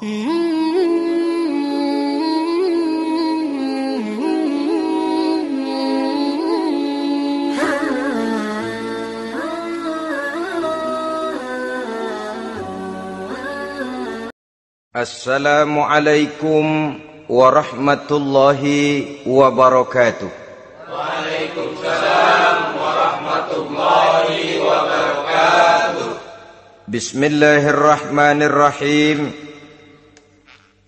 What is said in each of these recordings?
Assalamualaikum warahmatullahi wabarakatuh. Waalaikumsalam warahmatullahi wabarakatuh. Bismillahirrahmanirrahim.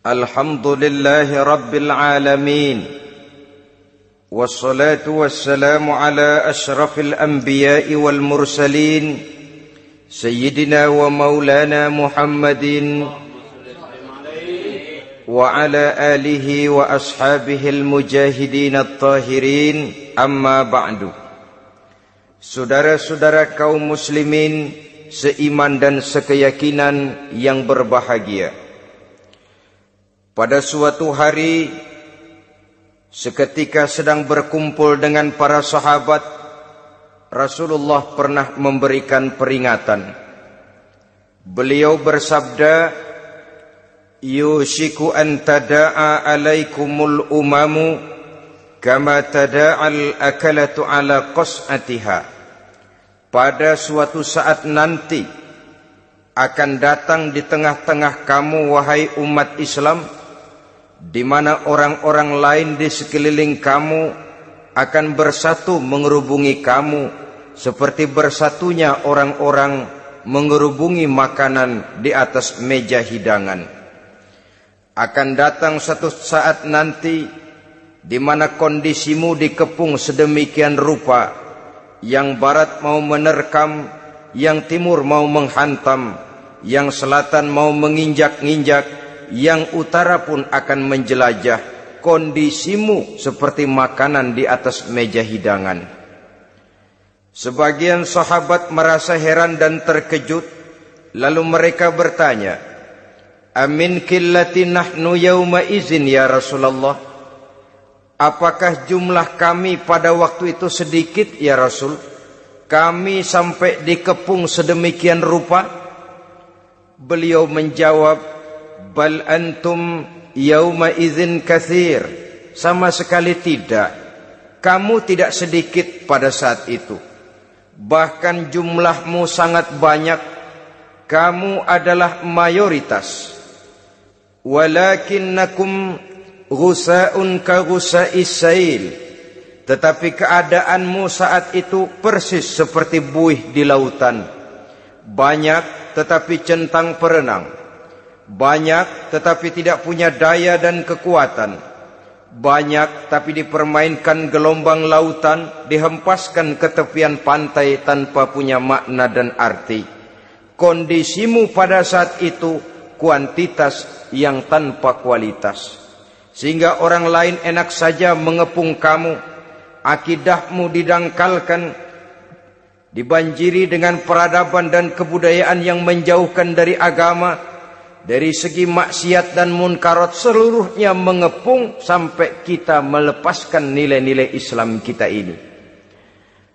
Alhamdulillahi rabbil alamin. Wassalatu wassalamu ala ashrafil anbiya'i wal mursalin, Sayyidina wa maulana Muhammadin wa ala alihi wa ashabihi al-mujahidin at-tahirin, amma ba'du. Saudara-saudara kaum muslimin seiman dan sekeyakinan yang berbahagia, pada suatu hari seketika sedang berkumpul dengan para sahabat, Rasulullah pernah memberikan peringatan. Beliau bersabda, yushiku an tada'a alaikumul umamu kama tada'al akalatu ala qas'atiha. Pada suatu saat nanti akan datang di tengah-tengah kamu, wahai umat Islam, di mana orang-orang lain di sekeliling kamu akan bersatu mengerubungi kamu seperti bersatunya orang-orang mengerubungi makanan di atas meja hidangan. Akan datang satu saat nanti di mana kondisimu dikepung sedemikian rupa, yang barat mau menerkam, yang timur mau menghantam, yang selatan mau menginjak-injak, yang utara pun akan menjelajah. Kondisimu seperti makanan di atas meja hidangan. Sebagian sahabat merasa heran dan terkejut, lalu mereka bertanya, amin qillati nahnu yawma izin ya Rasulullah? Apakah jumlah kami pada waktu itu sedikit ya Rasul? Kami sampai dikepung sedemikian rupa? Beliau menjawab, bal antum yawma izin katsir. Sama sekali tidak. Kamu tidak sedikit pada saat itu. Bahkan jumlahmu sangat banyak. Kamu adalah mayoritas. Walakinnakum ghusa'un ka ghusa'is sail. Tetapi keadaanmu saat itu persis seperti buih di lautan. Banyak tetapi centang perenang. Banyak tetapi tidak punya daya dan kekuatan. Banyak tapi dipermainkan gelombang lautan, dihempaskan ke tepian pantai tanpa punya makna dan arti. Kondisimu pada saat itu kuantitas yang tanpa kualitas, sehingga orang lain enak saja mengepung kamu. Akidahmu didangkalkan, dibanjiri dengan peradaban dan kebudayaan yang menjauhkan dari agama. Dari segi maksiat dan munkarat seluruhnya mengepung sampai kita melepaskan nilai-nilai Islam kita ini.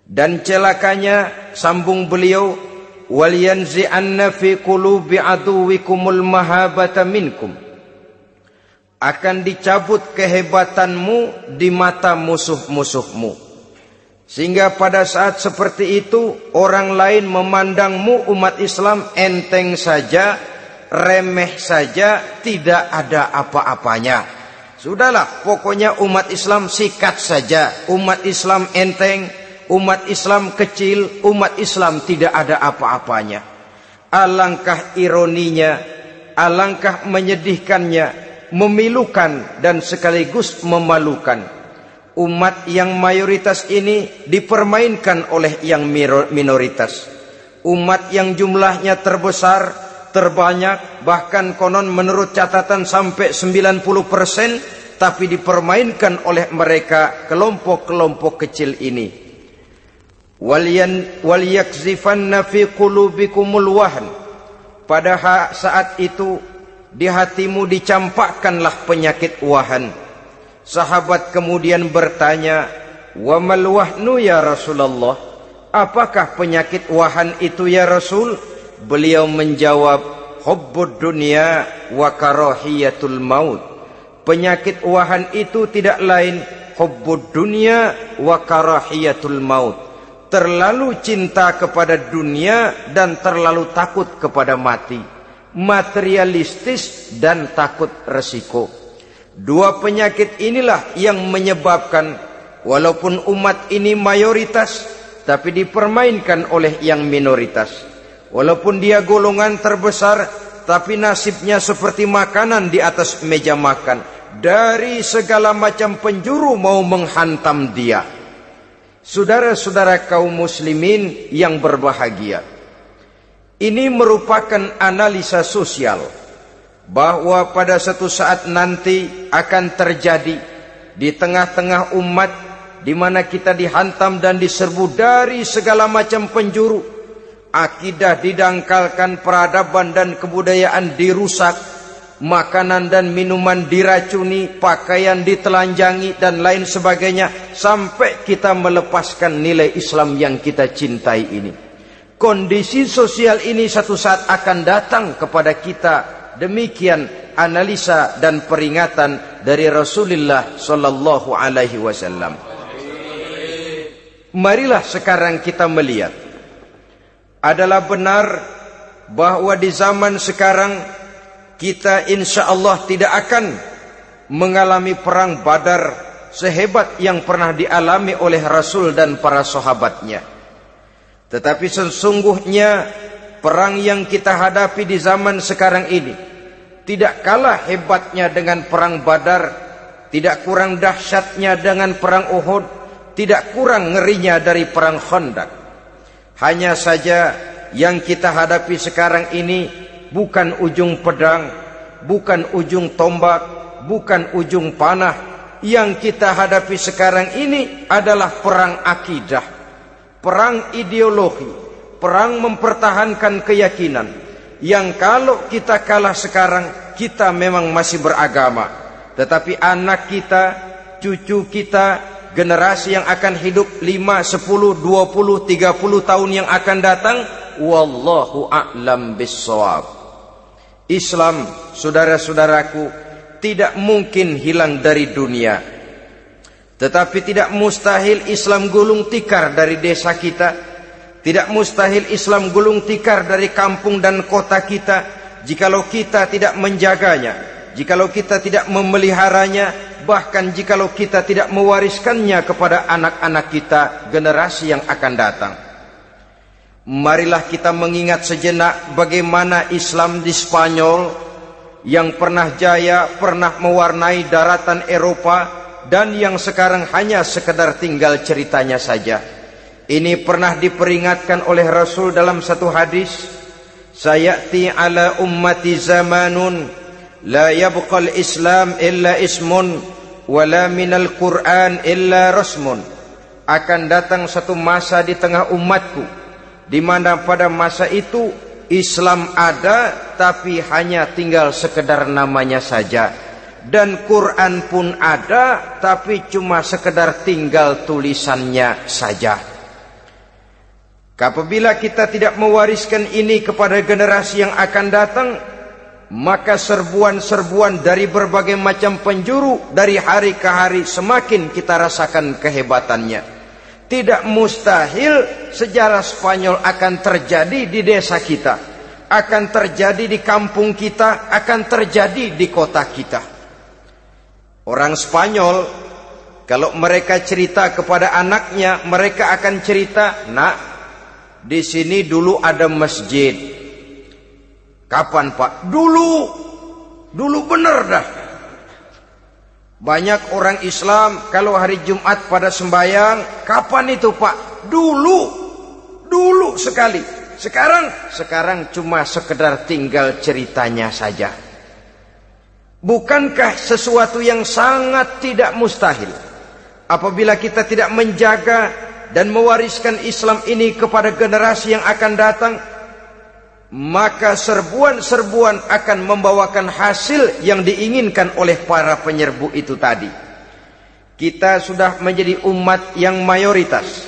Dan celakanya, sambung beliau, waliyanzi'anna fi qulubi aduwikumul mahabata minkum. Akan dicabut kehebatanmu di mata musuh-musuhmu, sehingga pada saat seperti itu orang lain memandangmu umat Islam enteng saja, remeh saja, tidak ada apa-apanya. Sudahlah, pokoknya umat Islam sikat saja, umat Islam enteng, umat Islam kecil, umat Islam tidak ada apa-apanya. Alangkah ironinya, alangkah menyedihkannya, memilukan dan sekaligus memalukan. Umat yang mayoritas ini dipermainkan oleh yang minoritas. Umat yang jumlahnya terbesar, terbanyak, bahkan konon menurut catatan sampai 90%, tapi dipermainkan oleh mereka kelompok-kelompok kecil ini. Waliyakzifanna fi qulubikumul wahn. Pada saat itu di hatimu dicampakkanlah penyakit wahan. Sahabat kemudian bertanya, wa mal wahnu ya Rasulullah? Apakah penyakit wahan itu ya Rasul? Beliau menjawab, hubbud dunya wa karahiyatul maut. Penyakit wahan itu tidak lain hubbud dunya wa karahiyatul maut. Terlalu cinta kepada dunia dan terlalu takut kepada mati. Materialistis dan takut resiko. Dua penyakit inilah yang menyebabkan walaupun umat ini mayoritas, tapi dipermainkan oleh yang minoritas. Walaupun dia golongan terbesar, tapi nasibnya seperti makanan di atas meja makan. Dari segala macam penjuru mau menghantam dia. Saudara-saudara kaum muslimin yang berbahagia, ini merupakan analisa sosial bahwa pada suatu saat nanti akan terjadi di tengah-tengah umat di mana kita dihantam dan diserbu dari segala macam penjuru. Akidah didangkalkan, peradaban dan kebudayaan dirusak, makanan dan minuman diracuni, pakaian ditelanjangi dan lain sebagainya, sampai kita melepaskan nilai Islam yang kita cintai ini. Kondisi sosial ini satu saat akan datang kepada kita. Demikian analisa dan peringatan dari Rasulullah sallallahu alaihi wasallam. Marilah sekarang kita melihat, adalah benar bahwa di zaman sekarang kita insya Allah tidak akan mengalami perang Badar sehebat yang pernah dialami oleh Rasul dan para sahabatnya. Tetapi sesungguhnya perang yang kita hadapi di zaman sekarang ini tidak kalah hebatnya dengan perang Badar, tidak kurang dahsyatnya dengan perang Uhud, tidak kurang ngerinya dari perang Khandaq. Hanya saja yang kita hadapi sekarang ini bukan ujung pedang, bukan ujung tombak, bukan ujung panah. Yang kita hadapi sekarang ini adalah perang akidah, perang ideologi, perang mempertahankan keyakinan. Yang kalau kita kalah sekarang, kita memang masih beragama. Tetapi anak kita, cucu kita, generasi yang akan hidup 5, 10, 20, 30 tahun yang akan datang, wallahu a'lam bissawab. Islam, saudara-saudaraku, tidak mungkin hilang dari dunia. Tetapi tidak mustahil Islam gulung tikar dari desa kita. Tidak mustahil Islam gulung tikar dari kampung dan kota kita, jikalau kita tidak menjaganya, jikalau kita tidak memeliharanya, bahkan jikalau kita tidak mewariskannya kepada anak-anak kita, generasi yang akan datang. Marilah kita mengingat sejenak bagaimana Islam di Spanyol yang pernah jaya, pernah mewarnai daratan Eropa, dan yang sekarang hanya sekedar tinggal ceritanya saja. Ini pernah diperingatkan oleh Rasul dalam satu hadis, sayati ala ummati zamanun la yabqal Islam illa ismun wala minal Quran illa rasmun. Akan datang satu masa di tengah umatku di mana pada masa itu Islam ada tapi hanya tinggal sekedar namanya saja, dan Quran pun ada tapi cuma sekedar tinggal tulisannya saja. Apabila kita tidak mewariskan ini kepada generasi yang akan datang, maka serbuan-serbuan dari berbagai macam penjuru dari hari ke hari semakin kita rasakan kehebatannya. Tidak mustahil sejarah Spanyol akan terjadi di desa kita, akan terjadi di kampung kita, akan terjadi di kota kita. Orang Spanyol, kalau mereka cerita kepada anaknya, mereka akan cerita, nak, di sini dulu ada masjid. Kapan Pak? Dulu bener dah. Banyak orang Islam kalau hari Jumat pada sembahyang, kapan itu Pak? Dulu sekali. Sekarang cuma sekedar tinggal ceritanya saja. Bukankah sesuatu yang sangat tidak mustahil apabila kita tidak menjaga dan mewariskan Islam ini kepada generasi yang akan datang, maka serbuan-serbuan akan membawakan hasil yang diinginkan oleh para penyerbu itu tadi. Kita sudah menjadi umat yang mayoritas,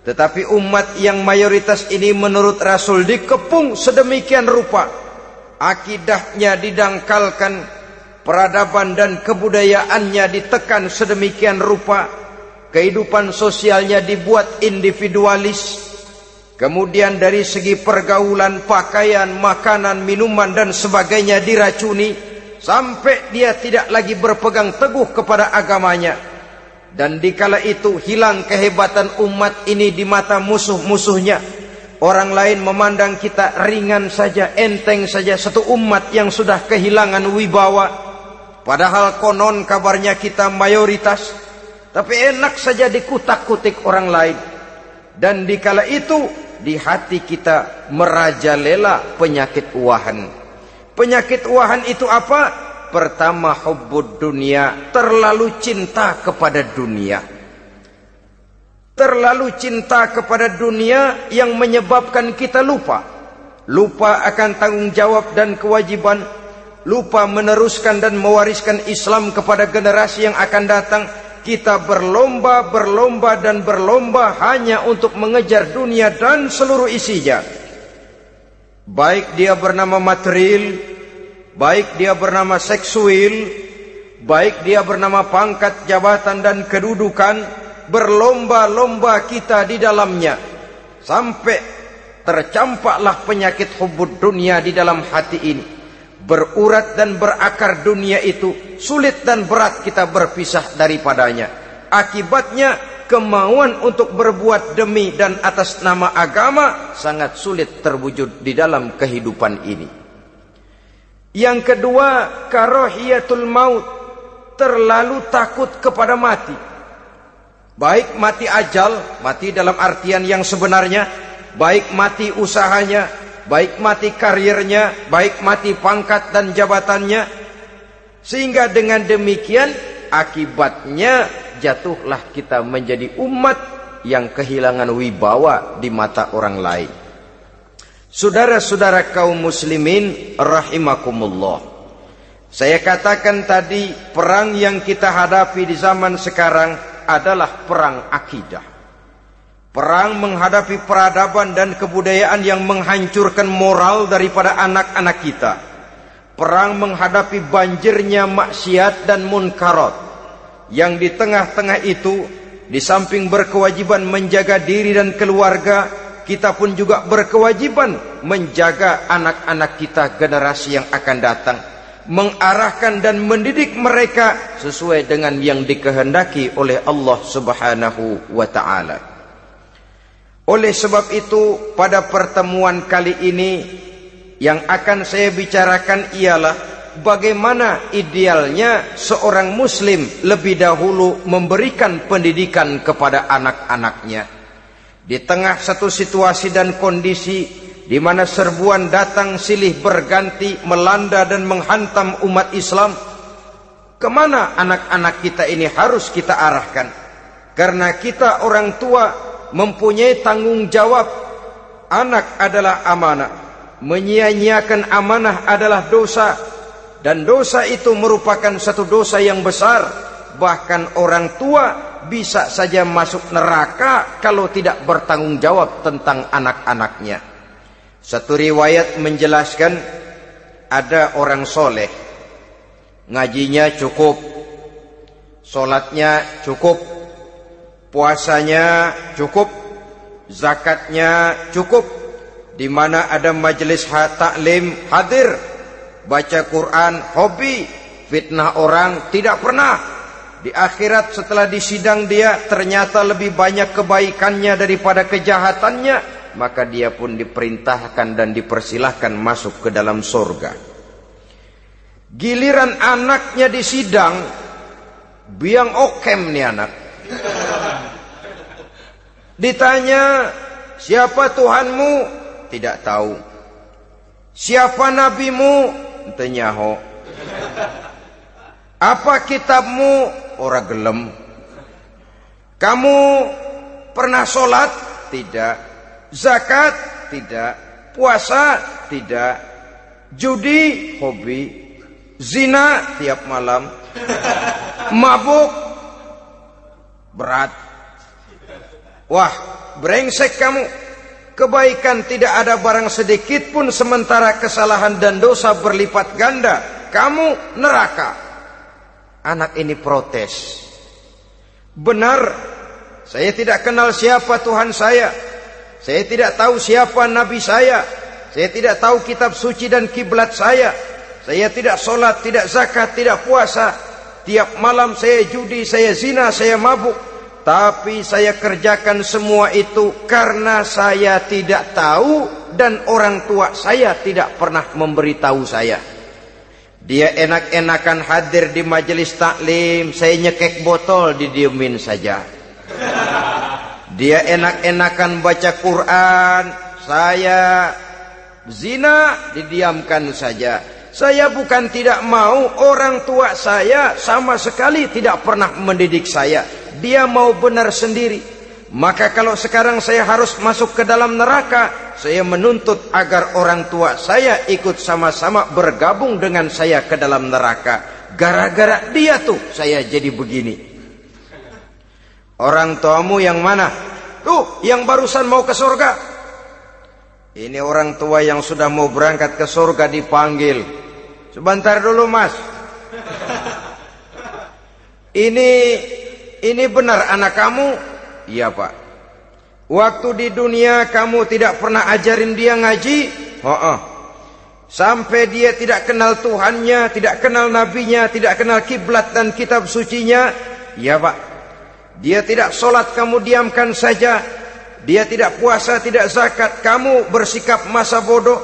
tetapi umat yang mayoritas ini menurut Rasul dikepung sedemikian rupa akidahnya didangkalkan, peradaban dan kebudayaannya ditekan sedemikian rupa, kehidupan sosialnya dibuat individualis, kemudian dari segi pergaulan, pakaian, makanan, minuman dan sebagainya diracuni, sampai dia tidak lagi berpegang teguh kepada agamanya. Dan dikala itu hilang kehebatan umat ini di mata musuh-musuhnya. Orang lain memandang kita ringan saja, enteng saja, satu umat yang sudah kehilangan wibawa. Padahal konon kabarnya kita mayoritas, tapi enak saja dikutak-kutik orang lain. Dan dikala itu di hati kita merajalela penyakit uahan. Penyakit uahan itu apa? Pertama, hubbud dunia, terlalu cinta kepada dunia. Terlalu cinta kepada dunia yang menyebabkan kita lupa akan tanggung jawab dan kewajiban, lupa meneruskan dan mewariskan Islam kepada generasi yang akan datang. Kita berlomba hanya untuk mengejar dunia dan seluruh isinya. Baik dia bernama material, baik dia bernama seksual, baik dia bernama pangkat, jabatan dan kedudukan, berlomba-lomba kita di dalamnya. Sampai tercampaklah penyakit hubbud dunia di dalam hati ini. Berurat dan berakar dunia itu, sulit dan berat kita berpisah daripadanya. Akibatnya kemauan untuk berbuat demi dan atas nama agama sangat sulit terwujud di dalam kehidupan ini. Yang kedua, karahiyatul maut, terlalu takut kepada mati. Baik mati ajal, mati dalam artian yang sebenarnya, baik mati usahanya, baik mati karirnya, baik mati pangkat dan jabatannya. Sehingga dengan demikian akibatnya jatuhlah kita menjadi umat yang kehilangan wibawa di mata orang lain. Saudara-saudara kaum muslimin rahimakumullah, saya katakan tadi, perang yang kita hadapi di zaman sekarang adalah perang akidah. Perang menghadapi peradaban dan kebudayaan yang menghancurkan moral daripada anak-anak kita. Perang menghadapi banjirnya maksiat dan munkarat. Yang di tengah-tengah itu, di samping berkewajiban menjaga diri dan keluarga, kita pun juga berkewajiban menjaga anak-anak kita, generasi yang akan datang, mengarahkan dan mendidik mereka sesuai dengan yang dikehendaki oleh Allah Subhanahu wa ta'ala. Oleh sebab itu, pada pertemuan kali ini yang akan saya bicarakan ialah bagaimana idealnya seorang muslim lebih dahulu memberikan pendidikan kepada anak-anaknya. Di tengah satu situasi dan kondisi di mana serbuan datang silih berganti melanda dan menghantam umat Islam, kemana anak-anak kita ini harus kita arahkan? Karena kita orang tua mempunyai tanggung jawab. Anak adalah amanah, menyia-nyiakan amanah adalah dosa, dan dosa itu merupakan satu dosa yang besar. Bahkan orang tua bisa saja masuk neraka kalau tidak bertanggung jawab tentang anak-anaknya. Satu riwayat menjelaskan, ada orang soleh, ngajinya cukup, sholatnya cukup, puasanya cukup, zakatnya cukup, di mana ada majelis taklim hadir, baca Quran hobi, fitnah orang tidak pernah. Di akhirat setelah disidang dia ternyata lebih banyak kebaikannya daripada kejahatannya, maka dia pun diperintahkan dan dipersilahkan masuk ke dalam surga. Giliran anaknya disidang, biang okem nih anak. Ditanya, siapa Tuhanmu? Tidak tahu. Siapa nabimu? Ente nyaho. Apa kitabmu? Ora gelem. Kamu pernah sholat? Tidak. Zakat? Tidak. Puasa? Tidak. Judi? Hobi. Zina? Tiap malam. Mabuk? Berat. Wah, brengsek kamu. kebaikan tidak ada barang sedikit pun, sementara kesalahan dan dosa berlipat ganda. Kamu neraka. Anak ini protes. Benar, saya tidak kenal siapa Tuhan saya. Saya tidak tahu siapa Nabi saya. Saya tidak tahu kitab suci dan kiblat saya. Saya tidak sholat, tidak zakat, tidak puasa. Tiap malam saya judi, saya zina, saya mabuk. Tapi saya kerjakan semua itu karena saya tidak tahu dan orang tua saya tidak pernah memberitahu saya. Dia enak-enakan hadir di majelis taklim, saya nyekek botol, didiemin saja. Dia enak-enakan baca Quran, saya zina, didiamkan saja. Saya bukan tidak mau, orang tua saya sama sekali tidak pernah mendidik saya. Dia mau benar sendiri. Maka kalau sekarang saya harus masuk ke dalam neraka, saya menuntut agar orang tua saya ikut sama-sama bergabung dengan saya ke dalam neraka. Gara-gara dia tuh saya jadi begini. Orang tuamu yang mana? Tuh, yang barusan mau ke surga. Ini orang tua yang sudah mau berangkat ke surga dipanggil. Sebentar dulu, Mas. Ini benar anak kamu? Iya, Pak. Waktu di dunia kamu tidak pernah ajarin dia ngaji? Sampai dia tidak kenal Tuhannya, tidak kenal nabinya, tidak kenal kiblat dan kitab sucinya? Iya, Pak. Dia tidak sholat, kamu diamkan saja. Dia tidak puasa, tidak zakat, kamu bersikap masa bodoh.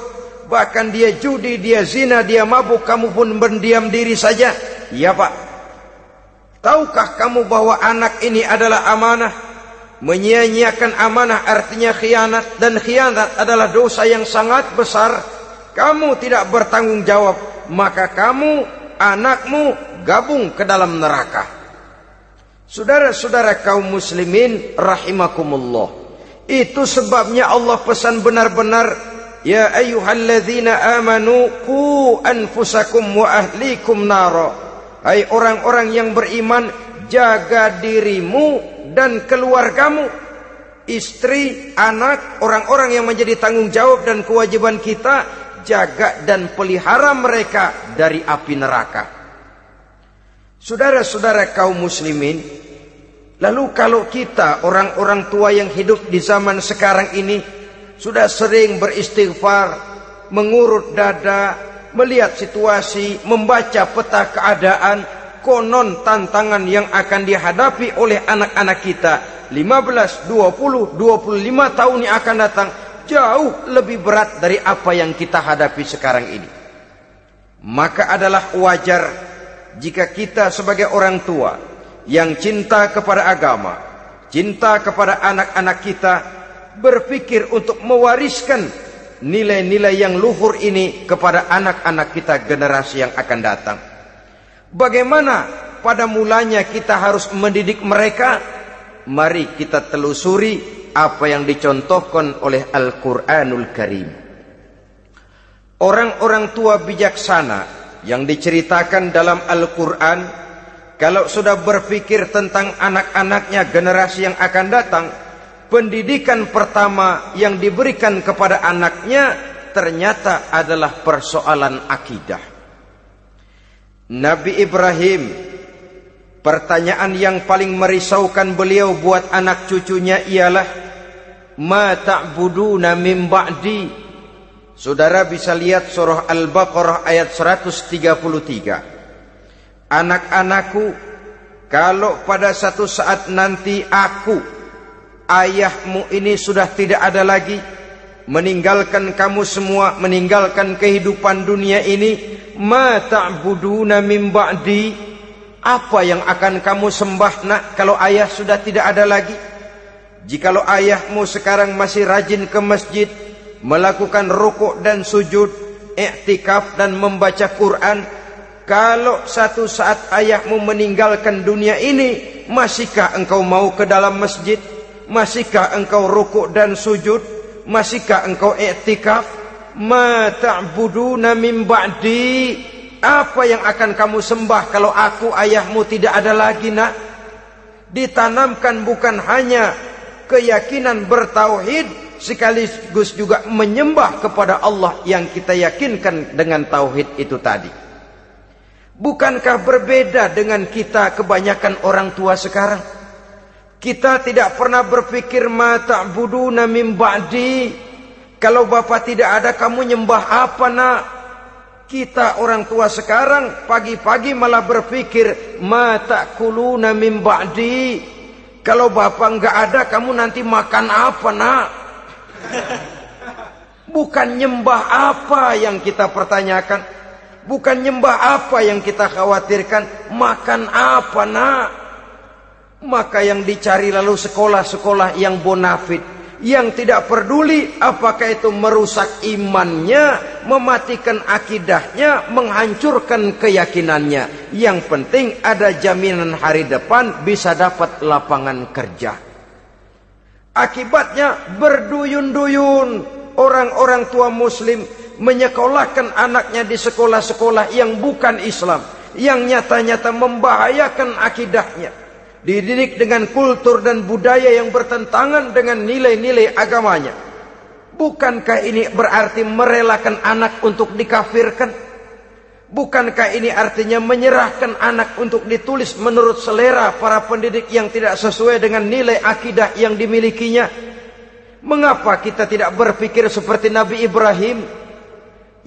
Bahkan dia judi, dia zina, dia mabuk, kamu pun berdiam diri saja. Iya, Pak. Tahukah kamu bahwa anak ini adalah amanah? Menyia-nyiakan amanah artinya khianat, dan khianat adalah dosa yang sangat besar. Kamu tidak bertanggung jawab, maka kamu, anakmu gabung ke dalam neraka. Saudara-saudara kaum muslimin rahimakumullah, itu sebabnya Allah pesan benar-benar, ya ayyuhalladzina amanu qu anfusakum wa ahlikum nara. Hai orang-orang yang beriman, jaga dirimu dan keluargamu, istri, anak, orang-orang yang menjadi tanggung jawab dan kewajiban kita, jaga dan pelihara mereka dari api neraka. Saudara-saudara kaum muslimin, lalu kalau kita orang-orang tua yang hidup di zaman sekarang ini sudah sering beristighfar, mengurut dada, melihat situasi, membaca peta keadaan, konon tantangan yang akan dihadapi oleh anak-anak kita 15, 20, 25 tahun yang akan datang jauh lebih berat dari apa yang kita hadapi sekarang ini. Maka adalah wajar jika kita sebagai orang tua yang cinta kepada agama, cinta kepada anak-anak kita, berpikir untuk mewariskan nilai-nilai yang luhur ini kepada anak-anak kita generasi yang akan datang. Bagaimana pada mulanya kita harus mendidik mereka? Mari kita telusuri apa yang dicontohkan oleh Al-Quranul Karim. Orang-orang tua bijaksana yang diceritakan dalam Al-Quran, kalau sudah berpikir tentang anak-anaknya generasi yang akan datang, pendidikan pertama yang diberikan kepada anaknya ternyata adalah persoalan akidah. Nabi Ibrahim, pertanyaan yang paling merisaukan beliau buat anak cucunya ialah, ma ta'buduna min ba'di. Saudara bisa lihat surah Al-Baqarah ayat 133. Anak-anakku, kalau pada satu saat nanti aku, ayahmu ini sudah tidak ada lagi, meninggalkan kamu semua, meninggalkan kehidupan dunia ini, ma ta'buduna min ba'di, apa yang akan kamu sembah nak kalau ayah sudah tidak ada lagi? Jikalau ayahmu sekarang masih rajin ke masjid, melakukan rukuk dan sujud, i'tikaf dan membaca Quran, kalau satu saat ayahmu meninggalkan dunia ini, masihkah engkau mau ke dalam masjid? Masihkah engkau rukuk dan sujud? Masihkah engkau i'tikaf? Ma ta'buduna min ba'di, apa yang akan kamu sembah kalau aku ayahmu tidak ada lagi nak? Ditanamkan bukan hanya keyakinan bertauhid, sekaligus juga menyembah kepada Allah yang kita yakinkan dengan tauhid itu tadi. Bukankah berbeda dengan kita kebanyakan orang tua sekarang? Kita tidak pernah berpikir ma ta'buduna min ba'di. Kalau bapak tidak ada, kamu nyembah apa nak? Kita orang tua sekarang pagi-pagi malah berpikir ma ta'kuluna min ba'di. Kalau bapak enggak ada, kamu nanti makan apa nak? Bukan nyembah apa yang kita pertanyakan, bukan nyembah apa yang kita khawatirkan, makan apa nak? Maka yang dicari lalu sekolah-sekolah yang bonafit, yang tidak peduli apakah itu merusak imannya, mematikan akidahnya, menghancurkan keyakinannya. Yang penting ada jaminan hari depan bisa dapat lapangan kerja. Akibatnya berduyun-duyun orang-orang tua muslim menyekolahkan anaknya di sekolah-sekolah yang bukan Islam, yang nyata-nyata membahayakan akidahnya. Dididik dengan kultur dan budaya yang bertentangan dengan nilai-nilai agamanya. Bukankah ini berarti merelakan anak untuk dikafirkan? Bukankah ini artinya menyerahkan anak untuk ditulis menurut selera para pendidik yang tidak sesuai dengan nilai akidah yang dimilikinya? Mengapa kita tidak berpikir seperti Nabi Ibrahim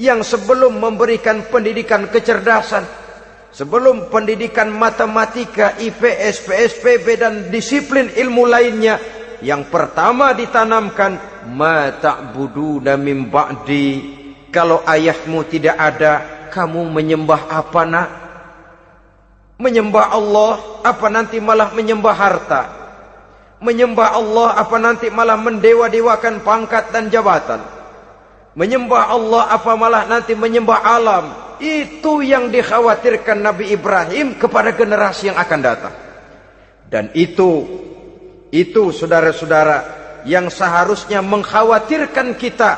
yang sebelum memberikan pendidikan kecerdasan, sebelum pendidikan matematika, IPS, PSPB dan disiplin ilmu lainnya, yang pertama ditanamkan ma ta'buduna min ba'di. Kalau ayahmu tidak ada, kamu menyembah apa nak? Menyembah Allah apa nanti malah menyembah harta? Menyembah Allah apa nanti malah mendewa-dewakan pangkat dan jabatan? Menyembah Allah apa malah nanti menyembah alam? Itu yang dikhawatirkan Nabi Ibrahim kepada generasi yang akan datang. Dan itu saudara-saudara yang seharusnya mengkhawatirkan kita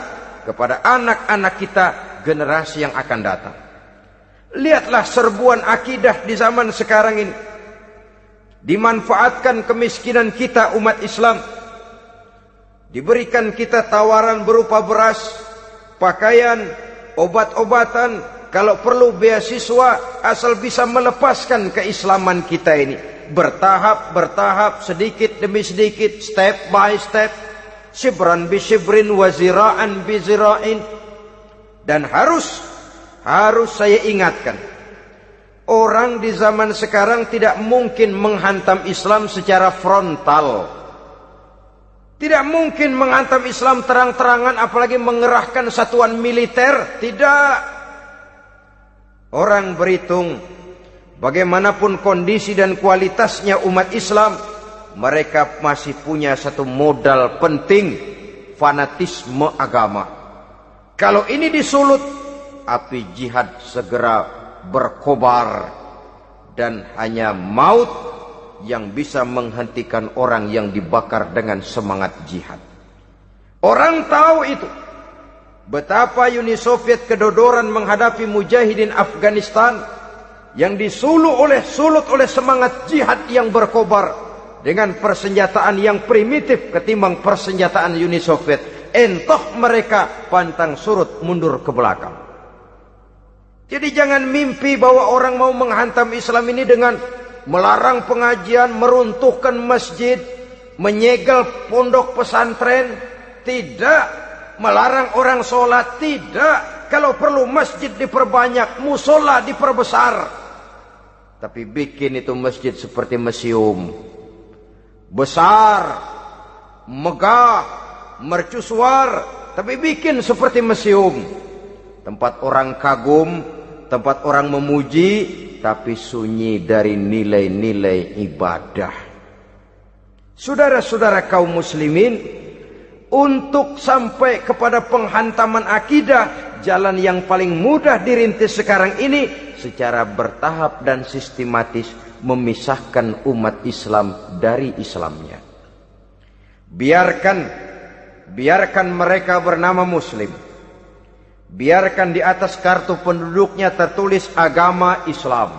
kepada anak-anak kita, generasi yang akan datang. Lihatlah serbuan akidah di zaman sekarang ini. Dimanfaatkan kemiskinan kita umat Islam. Diberikan kita tawaran berupa beras, pakaian, obat-obatan, kalau perlu beasiswa, asal bisa melepaskan keislaman kita ini. Bertahap, sedikit demi sedikit, step by step, shibran bi shibrin wa zira'an bi zira'in. Dan harus saya ingatkan, orang di zaman sekarang tidak mungkin menghantam Islam secara frontal. Tidak mungkin menghantam Islam terang-terangan, apalagi mengerahkan satuan militer. Tidak. Orang berhitung bagaimanapun kondisi dan kualitasnya umat Islam, mereka masih punya satu modal penting, fanatisme agama. Kalau ini disulut, api jihad segera berkobar, dan hanya maut yang bisa menghentikan orang yang dibakar dengan semangat jihad. Orang tahu itu. Betapa Uni Soviet kedodoran menghadapi mujahidin Afghanistan yang disulut oleh semangat jihad yang berkobar dengan persenjataan yang primitif ketimbang persenjataan Uni Soviet. Entah mereka pantang surut mundur ke belakang. Jadi jangan mimpi bahwa orang mau menghantam Islam ini dengan melarang pengajian, meruntuhkan masjid, menyegel pondok pesantren. Tidak. Melarang orang sholat, tidak. Kalau perlu masjid diperbanyak, musola diperbesar. Tapi bikin itu masjid seperti museum, besar, megah, mercusuar, tapi bikin seperti museum. Tempat orang kagum, tempat orang memuji, tapi sunyi dari nilai-nilai ibadah. Saudara-saudara kaum muslimin, untuk sampai kepada penghantaman akidah, jalan yang paling mudah dirintis sekarang ini secara bertahap dan sistematis, memisahkan umat Islam dari Islamnya. Biarkan mereka bernama Muslim. Biarkan di atas kartu penduduknya tertulis agama Islam.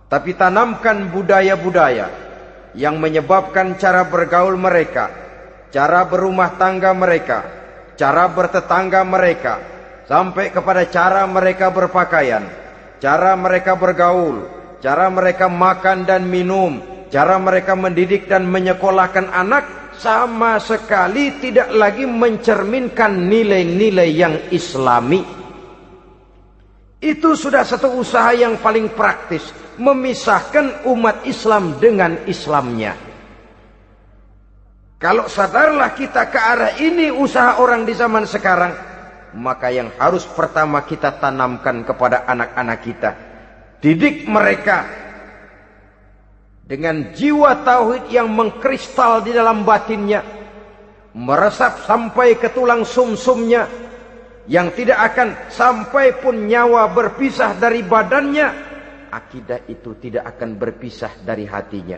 Tapi tanamkan budaya-budaya yang menyebabkan cara bergaul mereka, cara berumah tangga mereka, cara bertetangga mereka, sampai kepada cara mereka berpakaian, cara mereka bergaul, cara mereka makan dan minum, cara mereka mendidik dan menyekolahkan anak, sama sekali tidak lagi mencerminkan nilai-nilai yang islami. Itu sudah satu usaha yang paling praktis, memisahkan umat Islam dengan Islamnya. Kalau sadarlah kita ke arah ini usaha orang di zaman sekarang, maka yang harus pertama kita tanamkan kepada anak-anak kita, didik mereka dengan jiwa tauhid yang mengkristal di dalam batinnya, meresap sampai ke tulang sumsumnya, yang tidak akan sampai pun nyawa berpisah dari badannya, akidah itu tidak akan berpisah dari hatinya.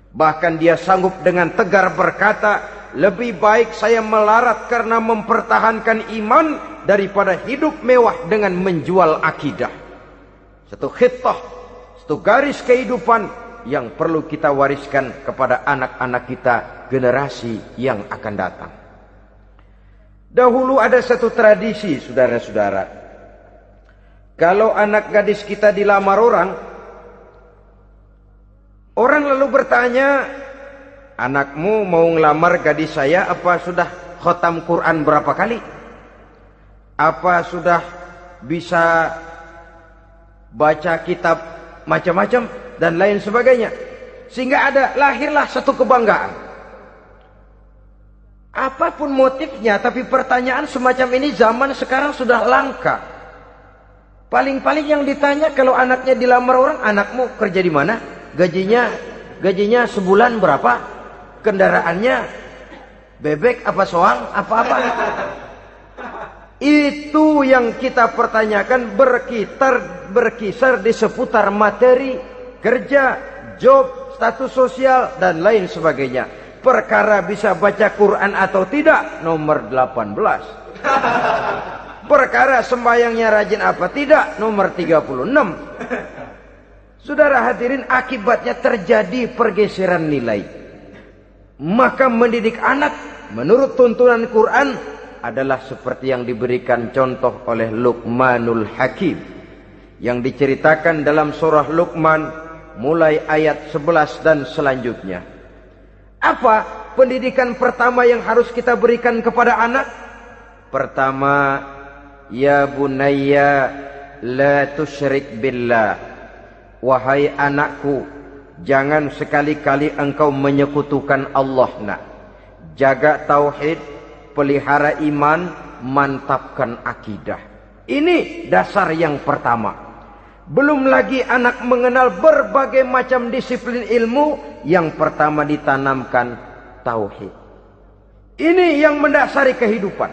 Bahkan dia sanggup dengan tegar berkata, lebih baik saya melarat karena mempertahankan iman daripada hidup mewah dengan menjual akidah. Satu khitah, satu garis kehidupan yang perlu kita wariskan kepada anak-anak kita, generasi yang akan datang. Dahulu ada satu tradisi, saudara-saudara. Kalau anak gadis kita dilamar orang, orang lalu bertanya, anakmu mau ngelamar gadis saya, apa sudah khotam Quran berapa kali? Apa sudah bisa baca kitab macam-macam dan lain sebagainya? Sehingga lahirlah satu kebanggaan. Apapun motifnya, tapi pertanyaan semacam ini zaman sekarang sudah langka. Paling-paling yang ditanya kalau anaknya dilamar orang, anakmu kerja di mana? Gajinya sebulan berapa? Kendaraannya bebek apa soang? Apa-apa? Itu yang kita pertanyakan, berkisar di seputar materi, kerja, job, status sosial, dan lain sebagainya. Perkara bisa baca Quran atau tidak, nomor 18. Perkara sembahyangnya rajin apa tidak, nomor 36. Saudara hadirin, akibatnya terjadi pergeseran nilai. Maka mendidik anak menurut tuntunan Quran adalah seperti yang diberikan contoh oleh Luqmanul Hakim, yang diceritakan dalam surah Luqman mulai ayat 11 dan selanjutnya. Apa pendidikan pertama yang harus kita berikan kepada anak? Pertama, ya bunayya la tusyrik billah. Wahai anakku, jangan sekali-kali engkau menyekutukan Allah. Nak, jaga tauhid, pelihara iman, mantapkan akidah. Ini dasar yang pertama. Belum lagi anak mengenal berbagai macam disiplin ilmu, yang pertama ditanamkan tauhid. Ini yang mendasari kehidupan.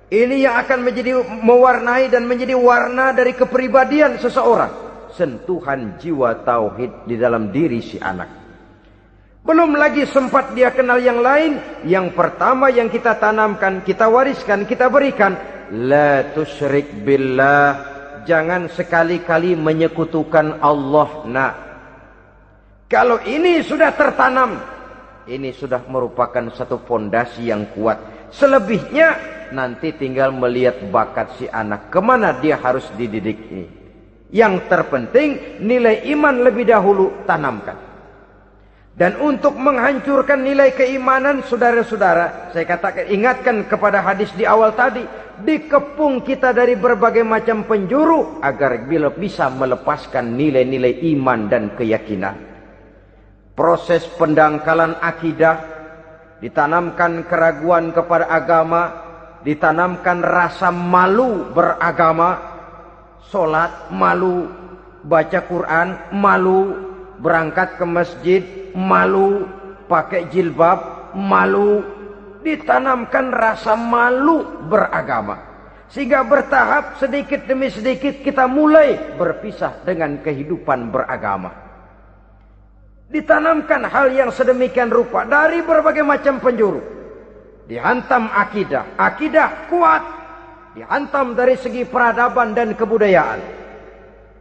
Ini yang akan menjadi mewarnai dan menjadi warna dari kepribadian seseorang. Sentuhan jiwa tauhid di dalam diri si anak. Belum lagi sempat dia kenal yang lain. Yang pertama yang kita tanamkan, kita wariskan, kita berikan, la tusyrik billah. Jangan sekali-kali menyekutukan Allah. Nah, kalau ini sudah tertanam, ini sudah merupakan satu fondasi yang kuat. Selebihnya nanti tinggal melihat bakat si anak, kemana dia harus dididik ini. Yang terpenting nilai iman lebih dahulu tanamkan. Dan untuk menghancurkan nilai keimanan, saudara-saudara, saya katakan, ingatkan kepada hadis di awal tadi, dikepung kita dari berbagai macam penjuru agar bila bisa melepaskan nilai-nilai iman dan keyakinan. Proses pendangkalan akidah, ditanamkan keraguan kepada agama, ditanamkan rasa malu beragama, sholat malu, baca Quran malu, berangkat ke masjid malu, pakai jilbab malu. Ditanamkan rasa malu beragama, sehingga bertahap sedikit demi sedikit kita mulai berpisah dengan kehidupan beragama. Ditanamkan hal yang sedemikian rupa dari berbagai macam penjuru. Dihantam akidah, akidah kuat, dihantam dari segi peradaban dan kebudayaan.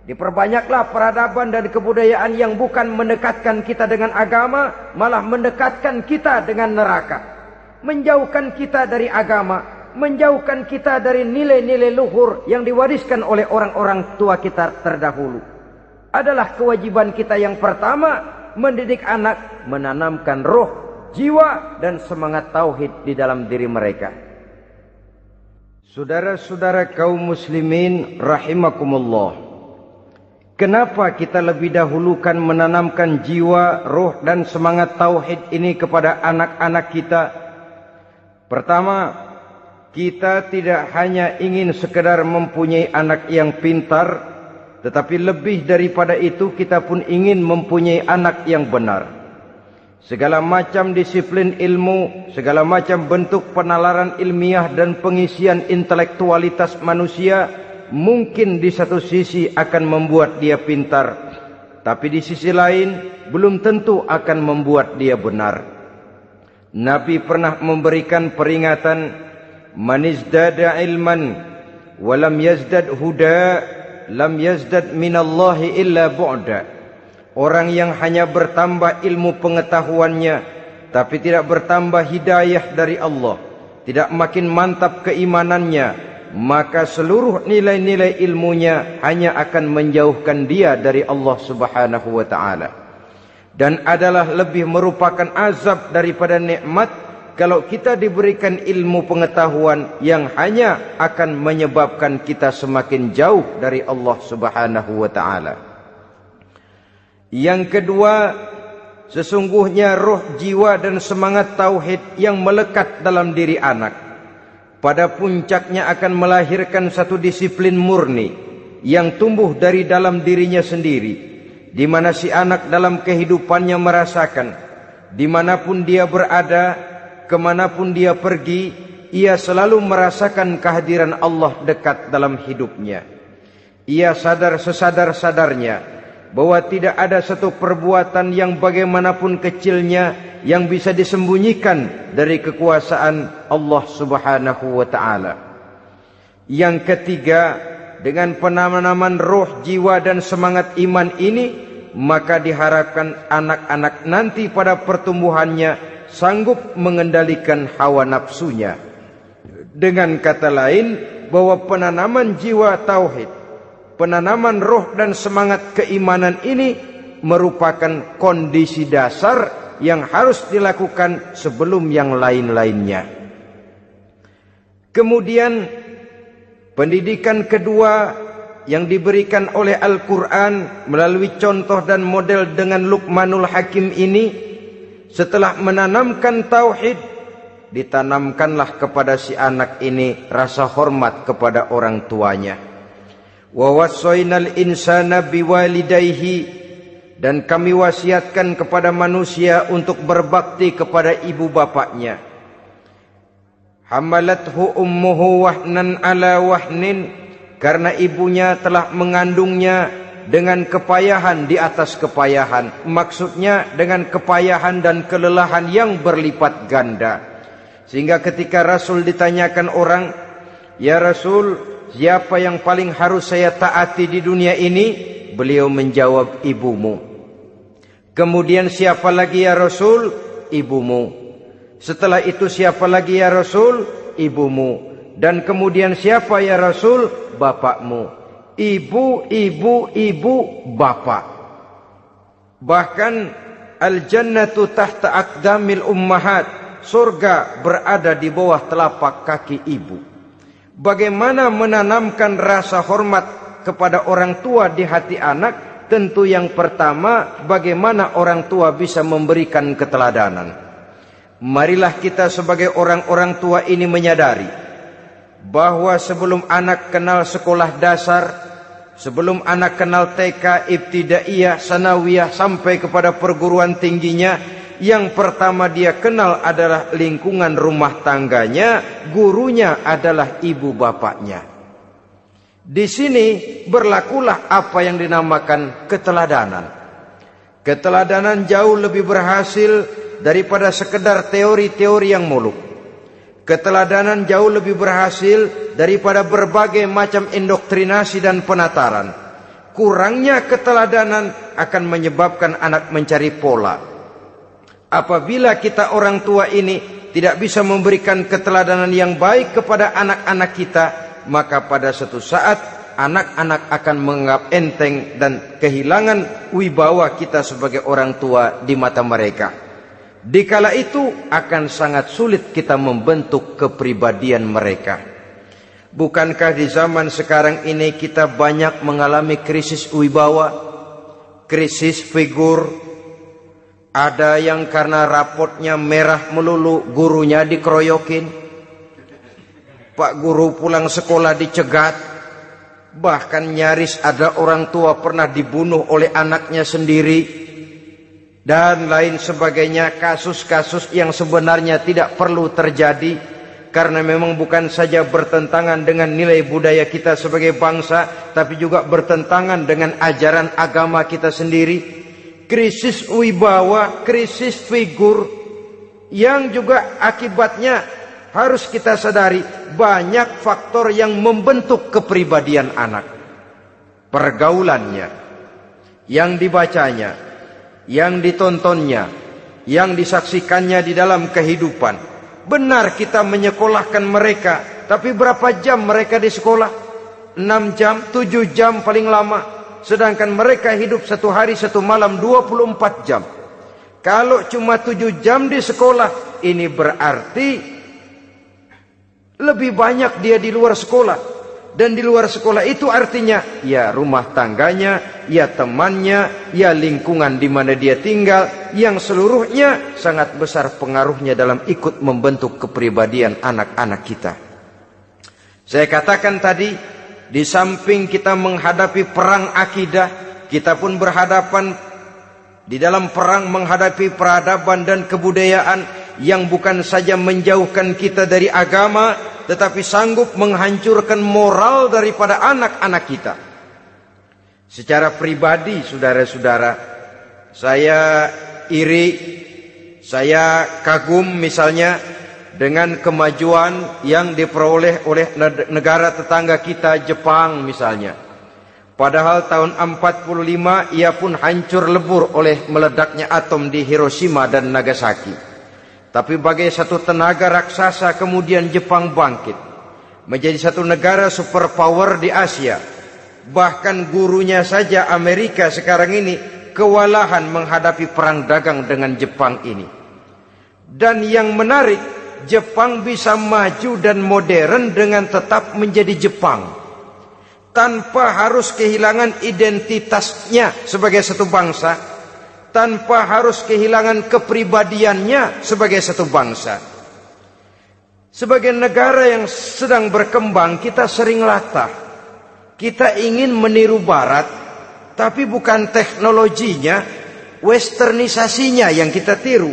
Diperbanyaklah peradaban dan kebudayaan yang bukan mendekatkan kita dengan agama, malah mendekatkan kita dengan neraka. menjauhkan kita dari agama, menjauhkan kita dari nilai-nilai luhur yang diwariskan oleh orang-orang tua kita terdahulu. Adalah kewajiban kita yang pertama, mendidik anak, menanamkan roh, jiwa, dan semangat tauhid di dalam diri mereka. Saudara-saudara kaum muslimin rahimakumullah, kenapa kita lebih dahulukan menanamkan jiwa, roh, dan semangat tauhid ini kepada anak-anak kita? Pertama, kita tidak hanya ingin sekedar mempunyai anak yang pintar, tetapi lebih daripada itu kita pun ingin mempunyai anak yang benar. Segala macam disiplin ilmu, segala macam bentuk penalaran ilmiah dan pengisian intelektualitas manusia mungkin di satu sisi akan membuat dia pintar, tapi di sisi lain belum tentu akan membuat dia benar. Nabi pernah memberikan peringatan, man izdada ilman walam yazdad huda lam yazdad minallahi illa bu'da. Orang yang hanya bertambah ilmu pengetahuannya tapi tidak bertambah hidayah dari Allah, tidak makin mantap keimanannya, maka seluruh nilai-nilai ilmunya hanya akan menjauhkan dia dari Allah Subhanahu wa taala. Dan adalah lebih merupakan azab daripada nikmat kalau kita diberikan ilmu pengetahuan yang hanya akan menyebabkan kita semakin jauh dari Allah Subhanahu wa taala. Yang kedua, sesungguhnya roh, jiwa, dan semangat tauhid yang melekat dalam diri anak pada puncaknya akan melahirkan satu disiplin murni yang tumbuh dari dalam dirinya sendiri, di mana si anak dalam kehidupannya merasakan dimanapun dia berada, kemanapun dia pergi, ia selalu merasakan kehadiran Allah dekat dalam hidupnya. Ia sadar sesadar-sadarnya bahwa tidak ada satu perbuatan yang bagaimanapun kecilnya yang bisa disembunyikan dari kekuasaan Allah Subhanahu wa taala. Yang ketiga, dengan penanaman roh, jiwa, dan semangat iman ini, maka diharapkan anak-anak nanti pada pertumbuhannya sanggup mengendalikan hawa nafsunya. Dengan kata lain, bahwa penanaman jiwa tauhid, penanaman roh dan semangat keimanan ini merupakan kondisi dasar yang harus dilakukan sebelum yang lain-lainnya. Kemudian pendidikan kedua yang diberikan oleh Al-Quran melalui contoh dan model dengan Luqmanul Hakim ini, setelah menanamkan tauhid, ditanamkanlah kepada si anak ini rasa hormat kepada orang tuanya. Wa wassaynal insana biwalidayhi, dan kami wasiatkan kepada manusia untuk berbakti kepada ibu bapaknya. Hamalathu ummuhu wahnan ala wahnin, karena ibunya telah mengandungnya dengan kepayahan di atas kepayahan. Maksudnya dengan kepayahan dan kelelahan yang berlipat ganda. Sehingga ketika Rasul ditanyakan orang, "Ya Rasul, siapa yang paling harus saya taati di dunia ini?" Beliau menjawab, "Ibumu." Kemudian, "Siapa lagi ya Rasul?" "Ibumu." Setelah itu, "Siapa lagi ya Rasul?" "Ibumu." Dan kemudian, "Siapa ya Rasul?" "Bapakmu." Ibu, ibu, ibu, bapak. Bahkan al-jannatu tahta aqdamil ummahat, surga berada di bawah telapak kaki ibu. Bagaimana menanamkan rasa hormat kepada orang tua di hati anak? Tentu yang pertama, bagaimana orang tua bisa memberikan keteladanan. Marilah kita sebagai orang-orang tua ini menyadari bahwa sebelum anak kenal sekolah dasar, sebelum anak kenal TK, ibtidaiyah, sanawiyah, sampai kepada perguruan tingginya, yang pertama dia kenal adalah lingkungan rumah tangganya, gurunya adalah ibu bapaknya. Di sini berlakulah apa yang dinamakan keteladanan. Keteladanan jauh lebih berhasil daripada sekedar teori-teori yang muluk. Keteladanan jauh lebih berhasil daripada berbagai macam indoktrinasi dan penataran. Kurangnya keteladanan akan menyebabkan anak mencari pola. Apabila kita orang tua ini tidak bisa memberikan keteladanan yang baik kepada anak-anak kita, maka pada suatu saat anak-anak akan menganggap enteng dan kehilangan wibawa kita sebagai orang tua di mata mereka. Dikala itu akan sangat sulit kita membentuk kepribadian mereka. Bukankah di zaman sekarang ini kita banyak mengalami krisis wibawa, krisis figur? Ada yang karena rapotnya merah melulu, gurunya dikeroyokin. Pak guru pulang sekolah dicegat. Bahkan nyaris ada orang tua pernah dibunuh oleh anaknya sendiri. Dan lain sebagainya, kasus-kasus yang sebenarnya tidak perlu terjadi. Karena memang bukan saja bertentangan dengan nilai budaya kita sebagai bangsa, tapi juga bertentangan dengan ajaran agama kita sendiri. Krisis wibawa, krisis figur, yang juga akibatnya harus kita sadari banyak faktor yang membentuk kepribadian anak. Pergaulannya, yang dibacanya, yang ditontonnya, yang disaksikannya di dalam kehidupan. Benar kita menyekolahkan mereka, tapi berapa jam mereka di sekolah? 6 jam, 7 jam paling lama. Sedangkan mereka hidup satu hari satu malam 24 jam. Kalau cuma 7 jam di sekolah, ini berarti lebih banyak dia di luar sekolah. Dan di luar sekolah itu artinya ya rumah tangganya, ya temannya, ya lingkungan di mana dia tinggal, yang seluruhnya sangat besar pengaruhnya dalam ikut membentuk kepribadian anak-anak kita. Saya katakan tadi, di samping kita menghadapi perang akidah, kita pun berhadapan di dalam perang menghadapi peradaban dan kebudayaan yang bukan saja menjauhkan kita dari agama, tetapi sanggup menghancurkan moral daripada anak-anak kita. Secara pribadi, saudara-saudara, saya iri, saya kagum misalnya dengan kemajuan yang diperoleh oleh negara tetangga kita, Jepang misalnya. Padahal tahun 45 ia pun hancur lebur oleh meledaknya atom di Hiroshima dan Nagasaki. Tapi bagai satu tenaga raksasa kemudian Jepang bangkit menjadi satu negara superpower di Asia. Bahkan gurunya saja Amerika sekarang ini kewalahan menghadapi perang dagang dengan Jepang ini. Dan yang menarik, Jepang bisa maju dan modern dengan tetap menjadi Jepang, tanpa harus kehilangan identitasnya sebagai satu bangsa, tanpa harus kehilangan kepribadiannya sebagai satu bangsa. Sebagai negara yang sedang berkembang, kita sering latah. Kita ingin meniru Barat, tapi bukan teknologinya, westernisasinya yang kita tiru.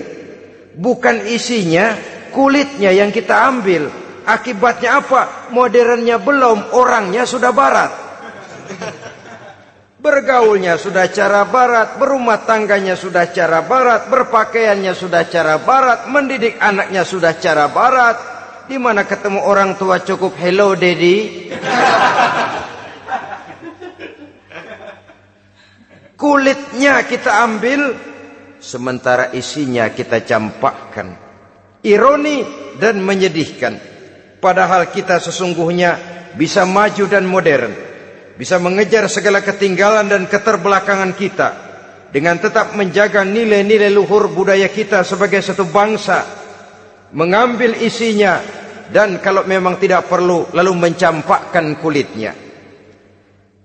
Bukan isinya, kulitnya yang kita ambil. Akibatnya apa? Modernnya belum, orangnya sudah Barat. Bergaulnya sudah cara Barat, berumah tangganya sudah cara Barat, berpakaiannya sudah cara Barat, mendidik anaknya sudah cara Barat. Di mana ketemu orang tua cukup hello daddy. Kulitnya kita ambil, sementara isinya kita campakkan. Ironi dan menyedihkan. Padahal kita sesungguhnya bisa maju dan modern, bisa mengejar segala ketinggalan dan keterbelakangan kita, dengan tetap menjaga nilai-nilai luhur budaya kita sebagai satu bangsa, mengambil isinya, dan kalau memang tidak perlu, lalu mencampakkan kulitnya.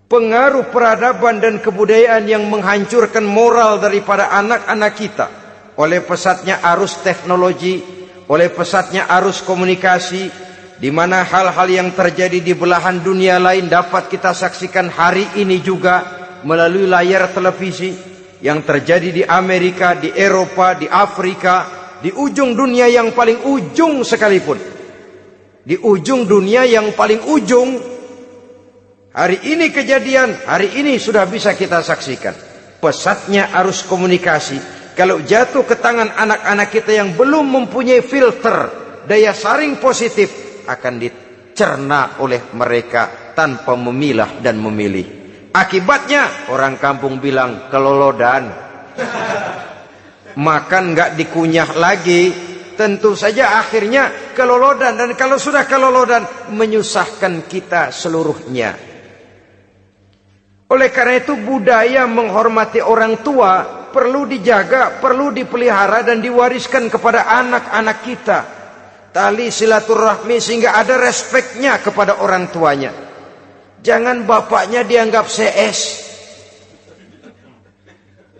Pengaruh peradaban dan kebudayaan yang menghancurkan moral daripada anak-anak kita oleh pesatnya arus teknologi, oleh pesatnya arus komunikasi, di mana hal-hal yang terjadi di belahan dunia lain dapat kita saksikan hari ini juga melalui layar televisi, yang terjadi di Amerika, di Eropa, di Afrika, di ujung dunia yang paling ujung sekalipun. Di ujung dunia yang paling ujung, hari ini kejadian, hari ini sudah bisa kita saksikan. Pesatnya arus komunikasi, kalau jatuh ke tangan anak-anak kita yang belum mempunyai filter, daya saring positif, akan dicerna oleh mereka tanpa memilah dan memilih. Akibatnya orang kampung bilang kelolodan. Makan nggak dikunyah lagi, tentu saja akhirnya kelolodan, dan kalau sudah kelolodan menyusahkan kita seluruhnya. Oleh karena itu budaya menghormati orang tua perlu dijaga, perlu dipelihara dan diwariskan kepada anak-anak kita. Tali silaturahmi sehingga ada respeknya kepada orang tuanya. Jangan bapaknya dianggap CS,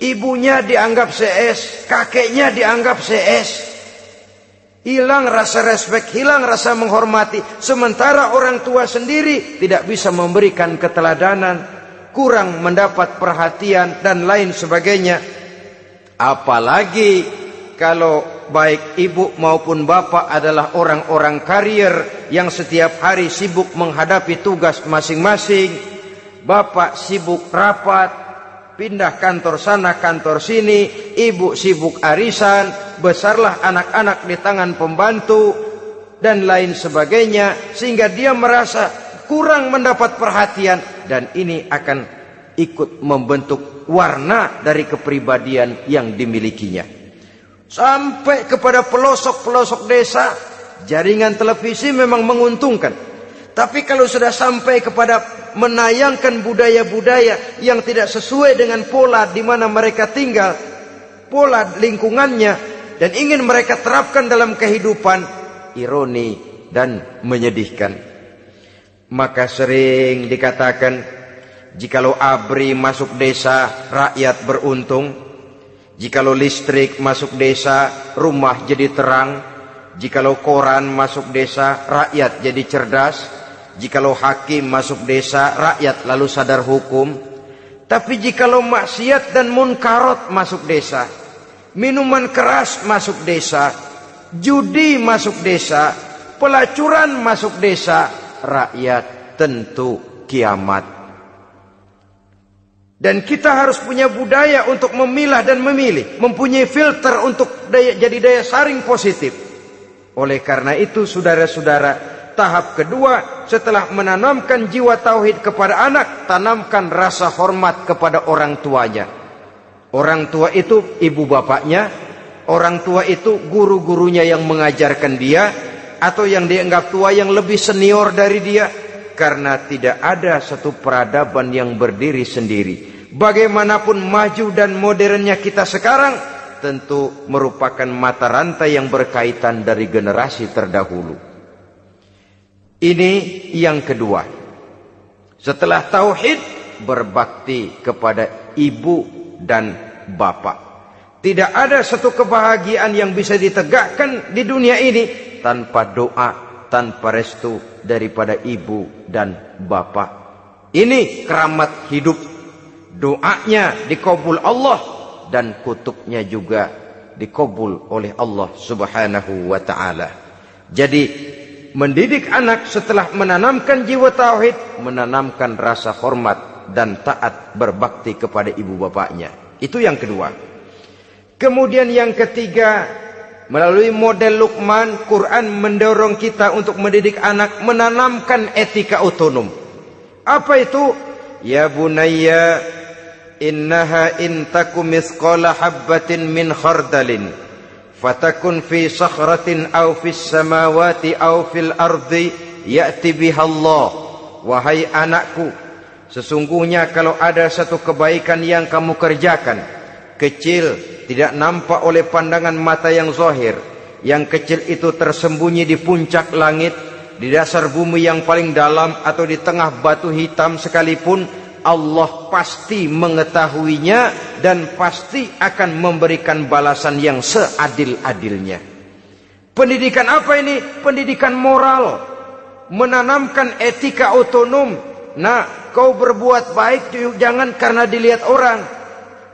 ibunya dianggap CS, kakeknya dianggap CS. Hilang rasa respek, hilang rasa menghormati. Sementara orang tua sendiri tidak bisa memberikan keteladanan, kurang mendapat perhatian dan lain sebagainya. Apalagi kalau baik ibu maupun bapak adalah orang-orang karier yang setiap hari sibuk menghadapi tugas masing-masing. Bapak sibuk rapat, pindah kantor sana kantor sini, ibu sibuk arisan, besarlah anak-anak di tangan pembantu dan lain sebagainya, sehingga dia merasa kurang mendapat perhatian, dan ini akan ikut membentuk warna dari kepribadian yang dimilikinya. Sampai kepada pelosok-pelosok desa, jaringan televisi memang menguntungkan. Tapi kalau sudah sampai kepada menayangkan budaya-budaya yang tidak sesuai dengan pola di mana mereka tinggal, pola lingkungannya, dan ingin mereka terapkan dalam kehidupan, ironi dan menyedihkan. Maka sering dikatakan, jikalau ABRI masuk desa, rakyat beruntung. Jikalau listrik masuk desa, rumah jadi terang. Jikalau koran masuk desa, rakyat jadi cerdas. Jikalau hakim masuk desa, rakyat lalu sadar hukum. Tapi jikalau maksiat dan munkarat masuk desa, minuman keras masuk desa, judi masuk desa, pelacuran masuk desa, rakyat tentu kiamat. Dan kita harus punya budaya untuk memilah dan memilih, mempunyai filter untuk jadi daya saring positif. Oleh karena itu saudara-saudara, tahap kedua setelah menanamkan jiwa tauhid kepada anak, tanamkan rasa hormat kepada orang tuanya. Orang tua itu ibu bapaknya, orang tua itu guru-gurunya yang mengajarkan dia, atau yang dianggap tua yang lebih senior dari dia. Karena tidak ada satu peradaban yang berdiri sendiri. Bagaimanapun maju dan modernnya kita sekarang, tentu merupakan mata rantai yang berkaitan dari generasi terdahulu. Ini yang kedua. Setelah tauhid, berbakti kepada ibu dan bapak. Tidak ada satu kebahagiaan yang bisa ditegakkan di dunia ini tanpa doa, tanpa restu daripada ibu dan bapak. Ini keramat hidup. Doanya dikabul Allah dan kutuknya juga dikabul oleh Allah Subhanahu wa taala. Jadi mendidik anak setelah menanamkan jiwa tauhid, menanamkan rasa hormat dan taat berbakti kepada ibu bapaknya. Itu yang kedua. Kemudian yang ketiga, melalui model Luqman, Quran mendorong kita untuk mendidik anak, menanamkan etika otonom. Apa itu? Ya bunayya, innaha in takum mithqala habbatin min khardalin fatakun fi sakhratin aw fis samawati aw fil ardi ya'ti biha Allah. Wahai anakku, sesungguhnya kalau ada satu kebaikan yang kamu kerjakan, kecil, tidak nampak oleh pandangan mata yang zahir, yang kecil itu tersembunyi di puncak langit, di dasar bumi yang paling dalam, atau di tengah batu hitam sekalipun, Allah pasti mengetahuinya dan pasti akan memberikan balasan yang seadil-adilnya. Pendidikan apa ini? Pendidikan moral, menanamkan etika otonom. Nah, kau berbuat baik jangan karena dilihat orang.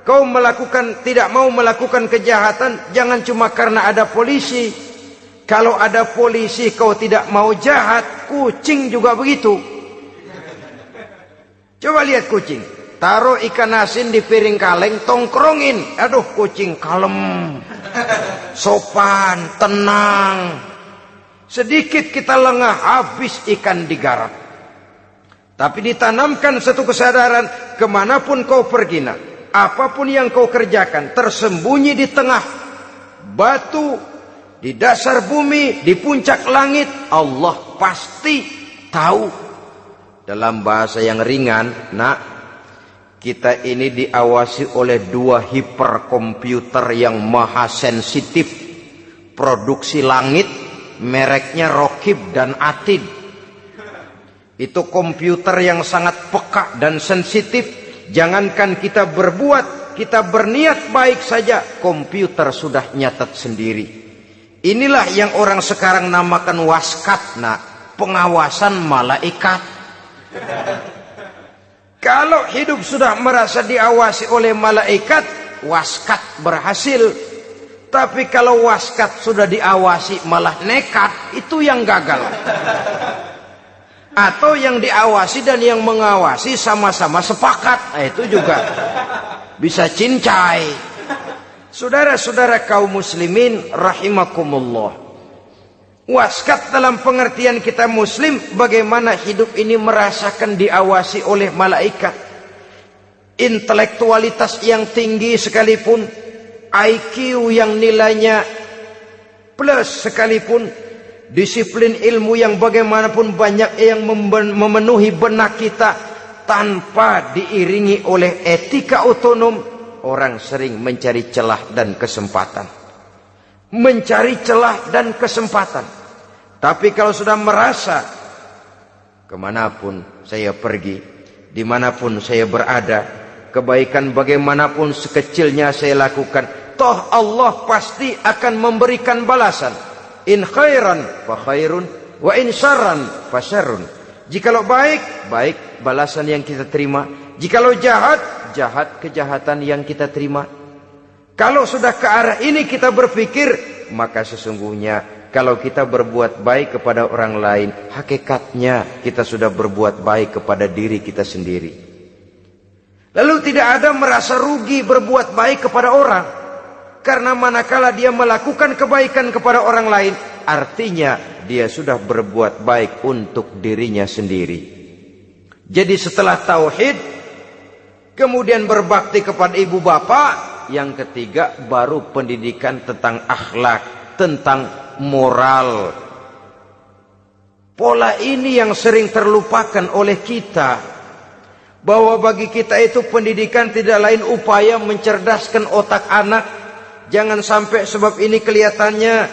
Kau tidak mau melakukan kejahatan jangan cuma karena ada polisi. Kalau ada polisi kau tidak mau jahat, kucing juga begitu. Coba lihat kucing, taruh ikan asin di piring kaleng, tongkrongin. Aduh, kucing kalem, sopan, tenang. Sedikit kita lengah, habis ikan digarap. Tapi ditanamkan satu kesadaran, kemanapun kau pergi, apapun yang kau kerjakan, tersembunyi di tengah batu, di dasar bumi, di puncak langit, Allah pasti tahu. Dalam bahasa yang ringan, nak, kita ini diawasi oleh 2 hiperkomputer yang maha sensitif. Produksi langit, mereknya Rokib dan Atid. Itu komputer yang sangat peka dan sensitif. Jangankan kita berbuat, kita berniat baik saja, komputer sudah nyatat sendiri. Inilah yang orang sekarang namakan waskat, nak, pengawasan malaikat. Kalau hidup sudah merasa diawasi oleh malaikat, waskat berhasil. Tapi kalau waskat sudah diawasi malah nekat, itu yang gagal. Atau yang diawasi dan yang mengawasi sama-sama sepakat, itu juga bisa cincai. Saudara-saudara kaum muslimin rahimakumullah. Waskat dalam pengertian kita muslim, bagaimana hidup ini merasakan diawasi oleh malaikat. Intelektualitas yang tinggi sekalipun, IQ yang nilainya plus sekalipun, disiplin ilmu yang bagaimanapun banyak yang memenuhi benak kita, tanpa diiringi oleh etika otonom, orang sering mencari celah dan kesempatan. Mencari celah dan kesempatan. Tapi kalau sudah merasa, kemanapun saya pergi, dimanapun saya berada, kebaikan bagaimanapun sekecilnya saya lakukan, toh Allah pasti akan memberikan balasan. In khairan fa khairun, wa in syarran fa syarrun. Jikalau baik, baik balasan yang kita terima. Jikalau jahat, jahat kejahatan yang kita terima. Kalau sudah ke arah ini kita berpikir, maka sesungguhnya kalau kita berbuat baik kepada orang lain, hakikatnya kita sudah berbuat baik kepada diri kita sendiri. Lalu tidak ada merasa rugi berbuat baik kepada orang. Karena manakala dia melakukan kebaikan kepada orang lain, artinya dia sudah berbuat baik untuk dirinya sendiri. Jadi setelah tauhid, kemudian berbakti kepada ibu bapak, yang ketiga baru pendidikan tentang akhlak, tentang moral. Pola ini yang sering terlupakan oleh kita, bahwa bagi kita itu pendidikan tidak lain upaya mencerdaskan otak anak. Jangan sampai sebab ini kelihatannya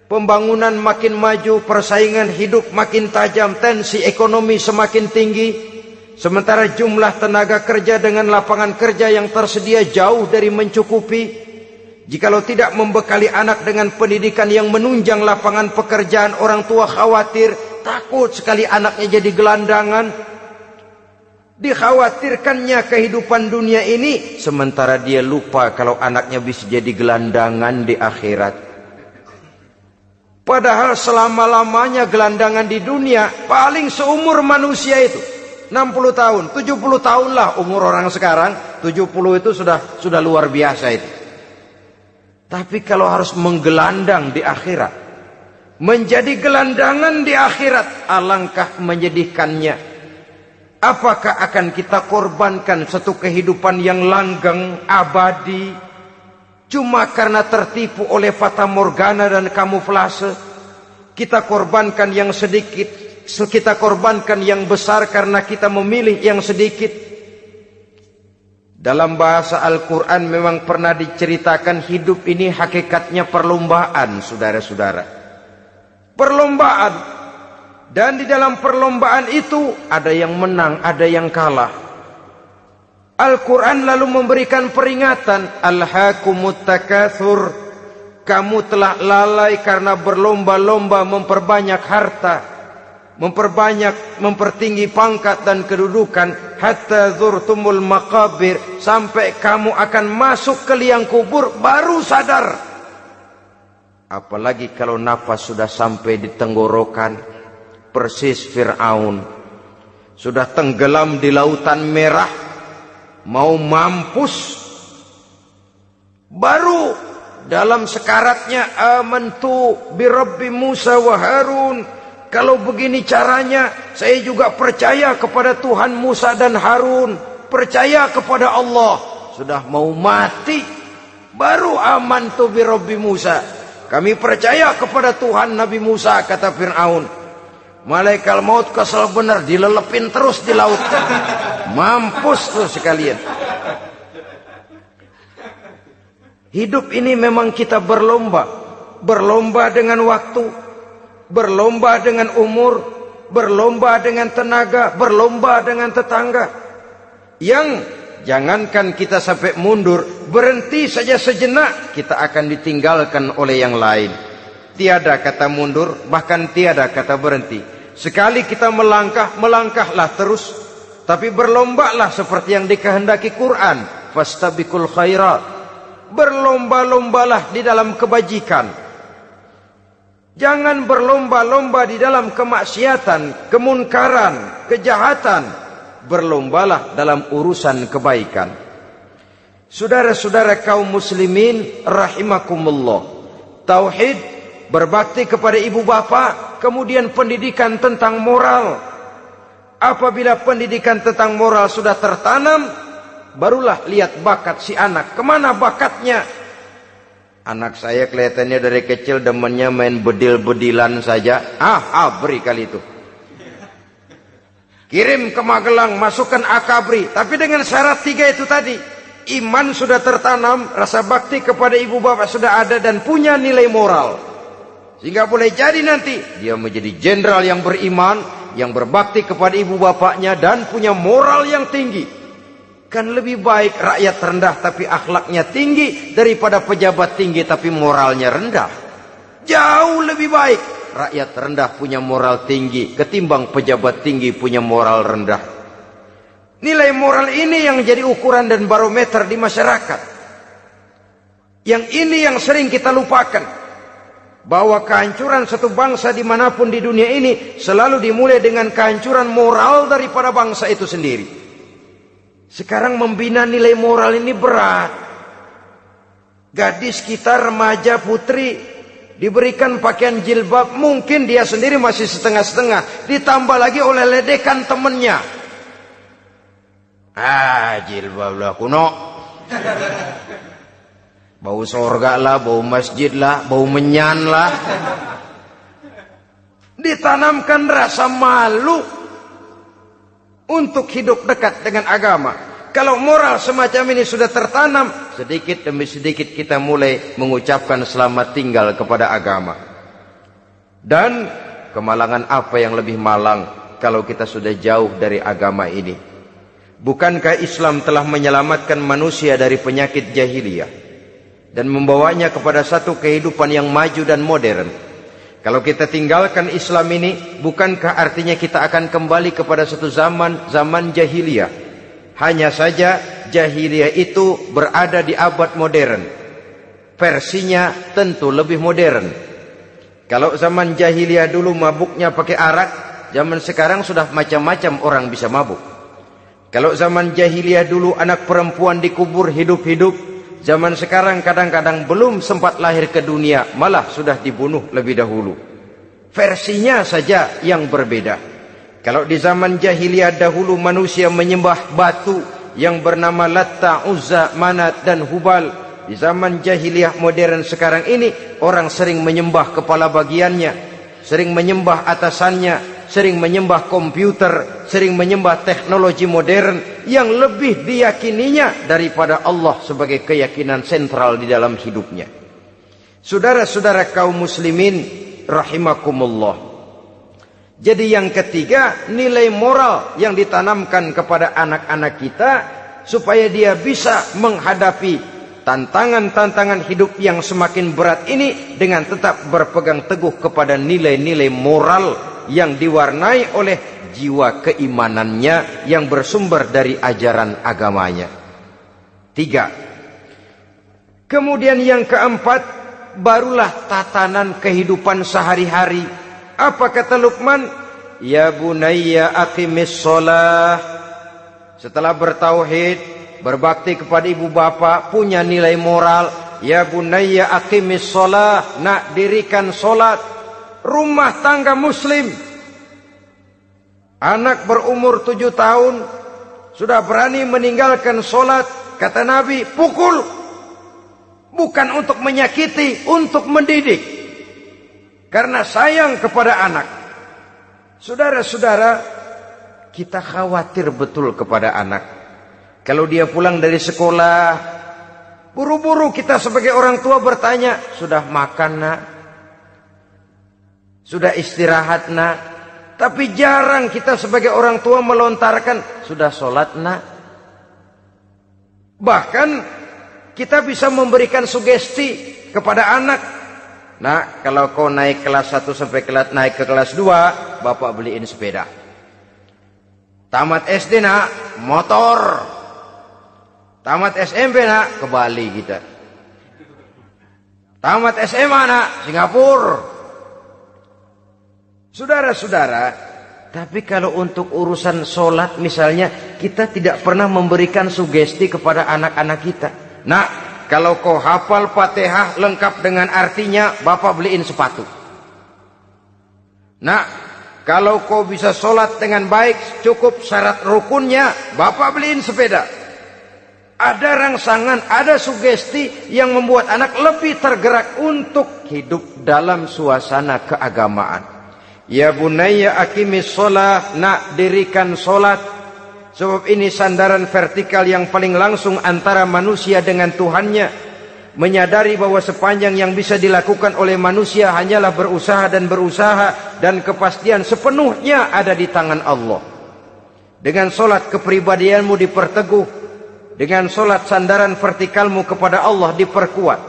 pembangunan makin maju, persaingan hidup makin tajam, tensi ekonomi semakin tinggi, sementara jumlah tenaga kerja dengan lapangan kerja yang tersedia jauh dari mencukupi. Jikalau tidak membekali anak dengan pendidikan yang menunjang lapangan pekerjaan, orang tua khawatir, takut sekali anaknya jadi gelandangan. Dikhawatirkannya kehidupan dunia ini, sementara dia lupa kalau anaknya bisa jadi gelandangan di akhirat. Padahal selama-lamanya gelandangan di dunia paling seumur manusia itu 60 tahun, 70 tahun lah umur orang sekarang. 70 itu sudah luar biasa itu. Tapi kalau harus menggelandang di akhirat, menjadi gelandangan di akhirat, alangkah menyedihkannya. Apakah akan kita korbankan satu kehidupan yang langgeng, abadi, cuma karena tertipu oleh fata morgana dan kamuflase? Kita korbankan yang sedikit, kita korbankan yang besar karena kita memilih yang sedikit. Dalam bahasa Al-Quran memang pernah diceritakan hidup ini hakikatnya perlombaan, saudara-saudara. Perlombaan. Dan di dalam perlombaan itu ada yang menang, ada yang kalah. Al-Quran lalu memberikan peringatan, Alhaakumut takatsur, kamu telah lalai karena berlomba-lomba memperbanyak harta, mempertinggi pangkat dan kedudukan, hatta zurtumul maqabir, sampai kamu akan masuk ke liang kubur baru sadar. Apalagi kalau nafas sudah sampai di tenggorokan. Persis Fir'aun sudah tenggelam di lautan merah, mau mampus, baru dalam sekaratnya amantu bi Rabbi Musa wa Harun. Kalau begini caranya, saya juga percaya kepada Tuhan Musa dan Harun, percaya kepada Allah. Sudah mau mati, baru amantu bi Rabbi Musa. Kami percaya kepada Tuhan Nabi Musa, kata Fir'aun. Malaikat maut kesel benar, dilelepin terus di laut. Mampus tuh sekalian. Hidup ini memang kita berlomba. Berlomba dengan waktu, berlomba dengan umur, berlomba dengan tenaga, berlomba dengan tetangga. Yang jangankan kita sampai mundur, berhenti saja sejenak, kita akan ditinggalkan oleh yang lain. Tiada kata mundur, bahkan tiada kata berhenti. Sekali kita melangkah, melangkahlah terus. Tapi berlombalah seperti yang dikehendaki Quran. Fastabiqul khairat. Berlomba-lombalah di dalam kebajikan. Jangan berlomba-lomba di dalam kemaksiatan, kemunkaran, kejahatan. Berlombalah dalam urusan kebaikan. Saudara-saudara kaum muslimin rahimakumullah. Tauhid, berbakti kepada ibu bapa, kemudian pendidikan tentang moral. Apabila pendidikan tentang moral sudah tertanam, barulah lihat bakat si anak. Kemana bakatnya? Anak saya kelihatannya dari kecil demennya main bedil-bedilan saja. Beri kali itu. Kirim ke Magelang, masukkan akabri. Tapi dengan syarat 3 itu tadi. Iman sudah tertanam, rasa bakti kepada ibu bapak sudah ada, dan punya nilai moral. Sehingga boleh jadi nanti dia menjadi jenderal yang beriman, yang berbakti kepada ibu bapaknya, dan punya moral yang tinggi. Kan lebih baik rakyat rendah tapi akhlaknya tinggi, daripada pejabat tinggi tapi moralnya rendah. Jauh lebih baik rakyat rendah punya moral tinggi ketimbang pejabat tinggi punya moral rendah. Nilai moral ini yang jadi ukuran dan barometer di masyarakat. Yang ini yang sering kita lupakan. Bahwa kehancuran satu bangsa dimanapun di dunia ini selalu dimulai dengan kehancuran moral daripada bangsa itu sendiri. Sekarang membina nilai moral ini berat. Gadis kita, remaja, putri diberikan pakaian jilbab, mungkin dia sendiri masih setengah-setengah, ditambah lagi oleh ledekan temennya. Jilbab lah kuno, bau sorga lah, bau masjid lah, bau menyan lah. Ditanamkan rasa malu untuk hidup dekat dengan agama. Kalau moral semacam ini sudah tertanam, sedikit demi sedikit kita mulai mengucapkan selamat tinggal kepada agama. Dan kemalangan apa yang lebih malang kalau kita sudah jauh dari agama ini? Bukankah Islam telah menyelamatkan manusia dari penyakit jahiliyah dan membawanya kepada satu kehidupan yang maju dan modern? Kalau kita tinggalkan Islam ini, bukankah artinya kita akan kembali kepada satu zaman jahiliyah? Hanya saja jahiliyah itu berada di abad modern. Versinya tentu lebih modern. Kalau zaman jahiliyah dulu mabuknya pakai arak, zaman sekarang sudah macam-macam orang bisa mabuk. Kalau zaman jahiliyah dulu anak perempuan dikubur hidup-hidup, zaman sekarang kadang-kadang belum sempat lahir ke dunia, malah sudah dibunuh lebih dahulu. Versinya saja yang berbeda. Kalau di zaman jahiliyah dahulu manusia menyembah batu yang bernama Latta, Uzza, Manat dan Hubal. Di zaman jahiliyah modern sekarang ini orang sering menyembah kepala bagiannya, sering menyembah atasannya, sering menyembah komputer, sering menyembah teknologi modern yang lebih diyakininya daripada Allah sebagai keyakinan sentral di dalam hidupnya. Saudara-saudara kaum muslimin rahimakumullah. Jadi yang ketiga, nilai moral yang ditanamkan kepada anak-anak kita supaya dia bisa menghadapi tantangan-tantangan hidup yang semakin berat ini dengan tetap berpegang teguh kepada nilai-nilai moral yang diwarnai oleh jiwa keimanannya yang bersumber dari ajaran agamanya. 3. Kemudian yang keempat, barulah tatanan kehidupan sehari-hari. Apa kata Luqman? Ya bunayya aqimis shalah. Setelah bertauhid, berbakti kepada ibu bapa, punya nilai moral. Ya bunayya aqimis shalah. Nak, dirikan solat. Rumah tangga muslim. Anak berumur 7 tahun sudah berani meninggalkan solat. Kata Nabi, pukul. Bukan untuk menyakiti, untuk mendidik. Karena sayang kepada anak. Saudara-saudara, kita khawatir betul kepada anak. Kalau dia pulang dari sekolah, buru-buru kita sebagai orang tua bertanya, sudah makan nak? Sudah istirahat nak? Tapi jarang kita sebagai orang tua melontarkan, sudah sholat nak? Bahkan kita bisa memberikan sugesti kepada anak. Nah, kalau kau naik kelas 1 sampai naik ke kelas 2, bapak beliin sepeda. Tamat SD nak, motor. Tamat SMP nak, ke Bali kita. Tamat SMA nak, Singapura. Saudara-saudara, tapi kalau untuk urusan sholat misalnya, kita tidak pernah memberikan sugesti kepada anak-anak kita. Nah, kalau kau hafal Fatihah lengkap dengan artinya, bapak beliin sepatu. Nah, kalau kau bisa sholat dengan baik, cukup syarat rukunnya, bapak beliin sepeda. Ada rangsangan, ada sugesti yang membuat anak lebih tergerak untuk hidup dalam suasana keagamaan. Ya bunayya aqimis sholat, nak dirikan sholat. Sebab ini sandaran vertikal yang paling langsung antara manusia dengan Tuhannya. Menyadari bahwa sepanjang yang bisa dilakukan oleh manusia hanyalah berusaha, dan kepastian sepenuhnya ada di tangan Allah. Dengan sholat kepribadianmu diperteguh. Dengan sholat sandaran vertikalmu kepada Allah diperkuat.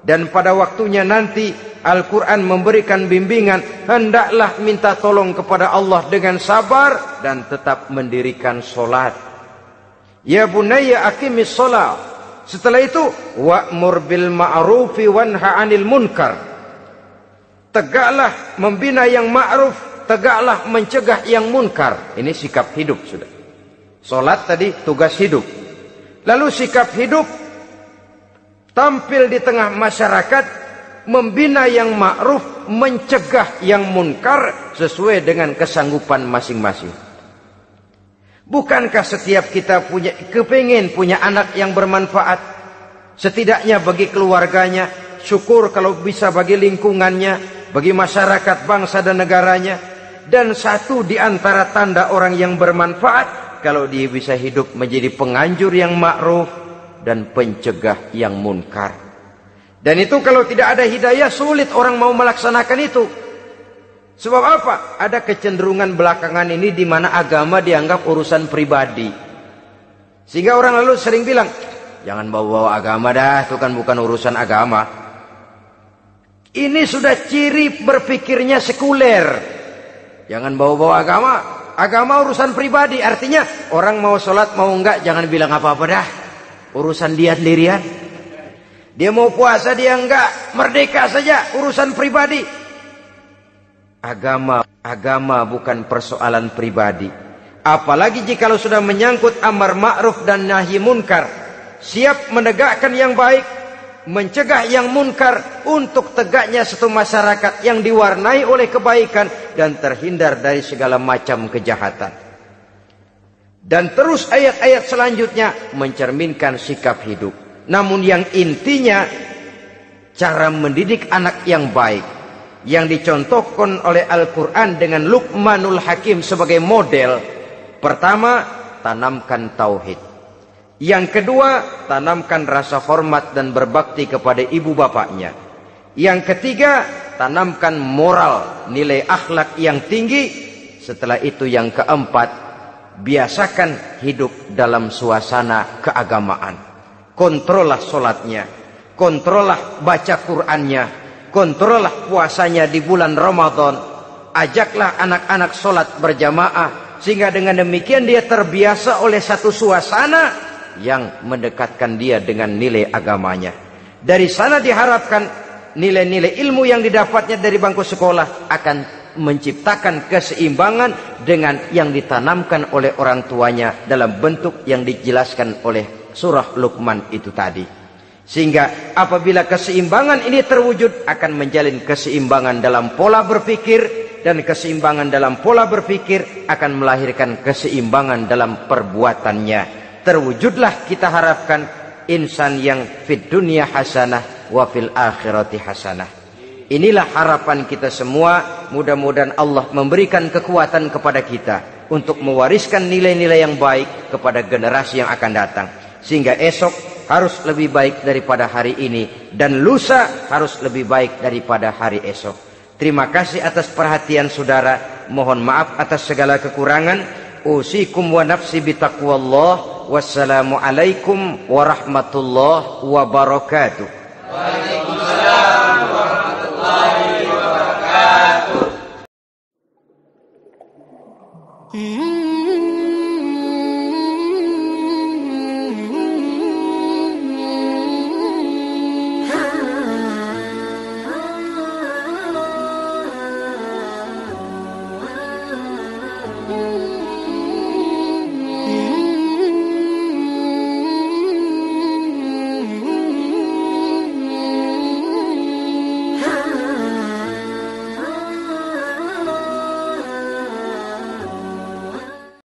Dan pada waktunya nanti Al-Quran memberikan bimbingan, hendaklah minta tolong kepada Allah dengan sabar dan tetap mendirikan sholat. Ya bunayya aqimis sholat. Setelah itu, wa'mur bil ma'rufi wanha 'anil munkar. Tegaklah membina yang ma'ruf, tegaklah mencegah yang munkar. Ini sikap hidup sudah. Sholat tadi tugas hidup. Lalu sikap hidup, tampil di tengah masyarakat, membina yang ma'ruf, mencegah yang munkar sesuai dengan kesanggupan masing-masing. Bukankah setiap kita kepingin punya anak yang bermanfaat? Setidaknya bagi keluarganya, syukur kalau bisa bagi lingkungannya, bagi masyarakat, bangsa dan negaranya. Dan satu di antara tanda orang yang bermanfaat, kalau dia bisa hidup menjadi penganjur yang ma'ruf dan pencegah yang munkar. Dan itu kalau tidak ada hidayah, sulit orang mau melaksanakan itu. Sebab apa? Ada kecenderungan belakangan ini di mana agama dianggap urusan pribadi. Sehingga orang lalu sering bilang, jangan bawa-bawa agama dah, itu kan bukan urusan agama. Ini sudah ciri berpikirnya sekuler. Jangan bawa-bawa agama. Agama urusan pribadi, artinya orang mau sholat mau enggak jangan bilang apa-apa dah. Urusan dia sendirian. Dia mau puasa dia enggak, merdeka saja, urusan pribadi. Agama bukan persoalan pribadi. Apalagi jika sudah menyangkut amar ma'ruf dan nahi munkar. Siap menegakkan yang baik, mencegah yang munkar untuk tegaknya satu masyarakat yang diwarnai oleh kebaikan dan terhindar dari segala macam kejahatan. Dan terus ayat-ayat selanjutnya mencerminkan sikap hidup. Namun yang intinya cara mendidik anak yang baik yang dicontohkan oleh Al-Quran dengan Luqmanul Hakim sebagai model. Pertama, tanamkan tauhid. Yang kedua, tanamkan rasa hormat dan berbakti kepada ibu bapaknya. Yang ketiga, tanamkan moral, nilai akhlak yang tinggi. Setelah itu yang keempat, biasakan hidup dalam suasana keagamaan. Kontrollah sholatnya, kontrollah baca Qur'annya, kontrollah puasanya di bulan Ramadan. Ajaklah anak-anak sholat berjamaah, sehingga dengan demikian dia terbiasa oleh satu suasana yang mendekatkan dia dengan nilai agamanya. Dari sana diharapkan nilai-nilai ilmu yang didapatnya dari bangku sekolah akan menciptakan keseimbangan dengan yang ditanamkan oleh orang tuanya dalam bentuk yang dijelaskan oleh surah Luqman itu tadi. Sehingga apabila keseimbangan ini terwujud, akan menjalin keseimbangan dalam pola berpikir, dan keseimbangan dalam pola berpikir akan melahirkan keseimbangan dalam perbuatannya. Terwujudlah kita harapkan insan yang fid dunya hasanah wa fil akhirati hasanah. Inilah harapan kita semua. Mudah-mudahan Allah memberikan kekuatan kepada kita untuk mewariskan nilai-nilai yang baik kepada generasi yang akan datang, sehingga esok harus lebih baik daripada hari ini, dan lusa harus lebih baik daripada hari esok. Terima kasih atas perhatian saudara. Mohon maaf atas segala kekurangan. Usikum wa nafsi bitaqwallah. Wassalamualaikum warahmatullahi wabarakatuh. Waalaikumsalam warahmatullahi wabarakatuh.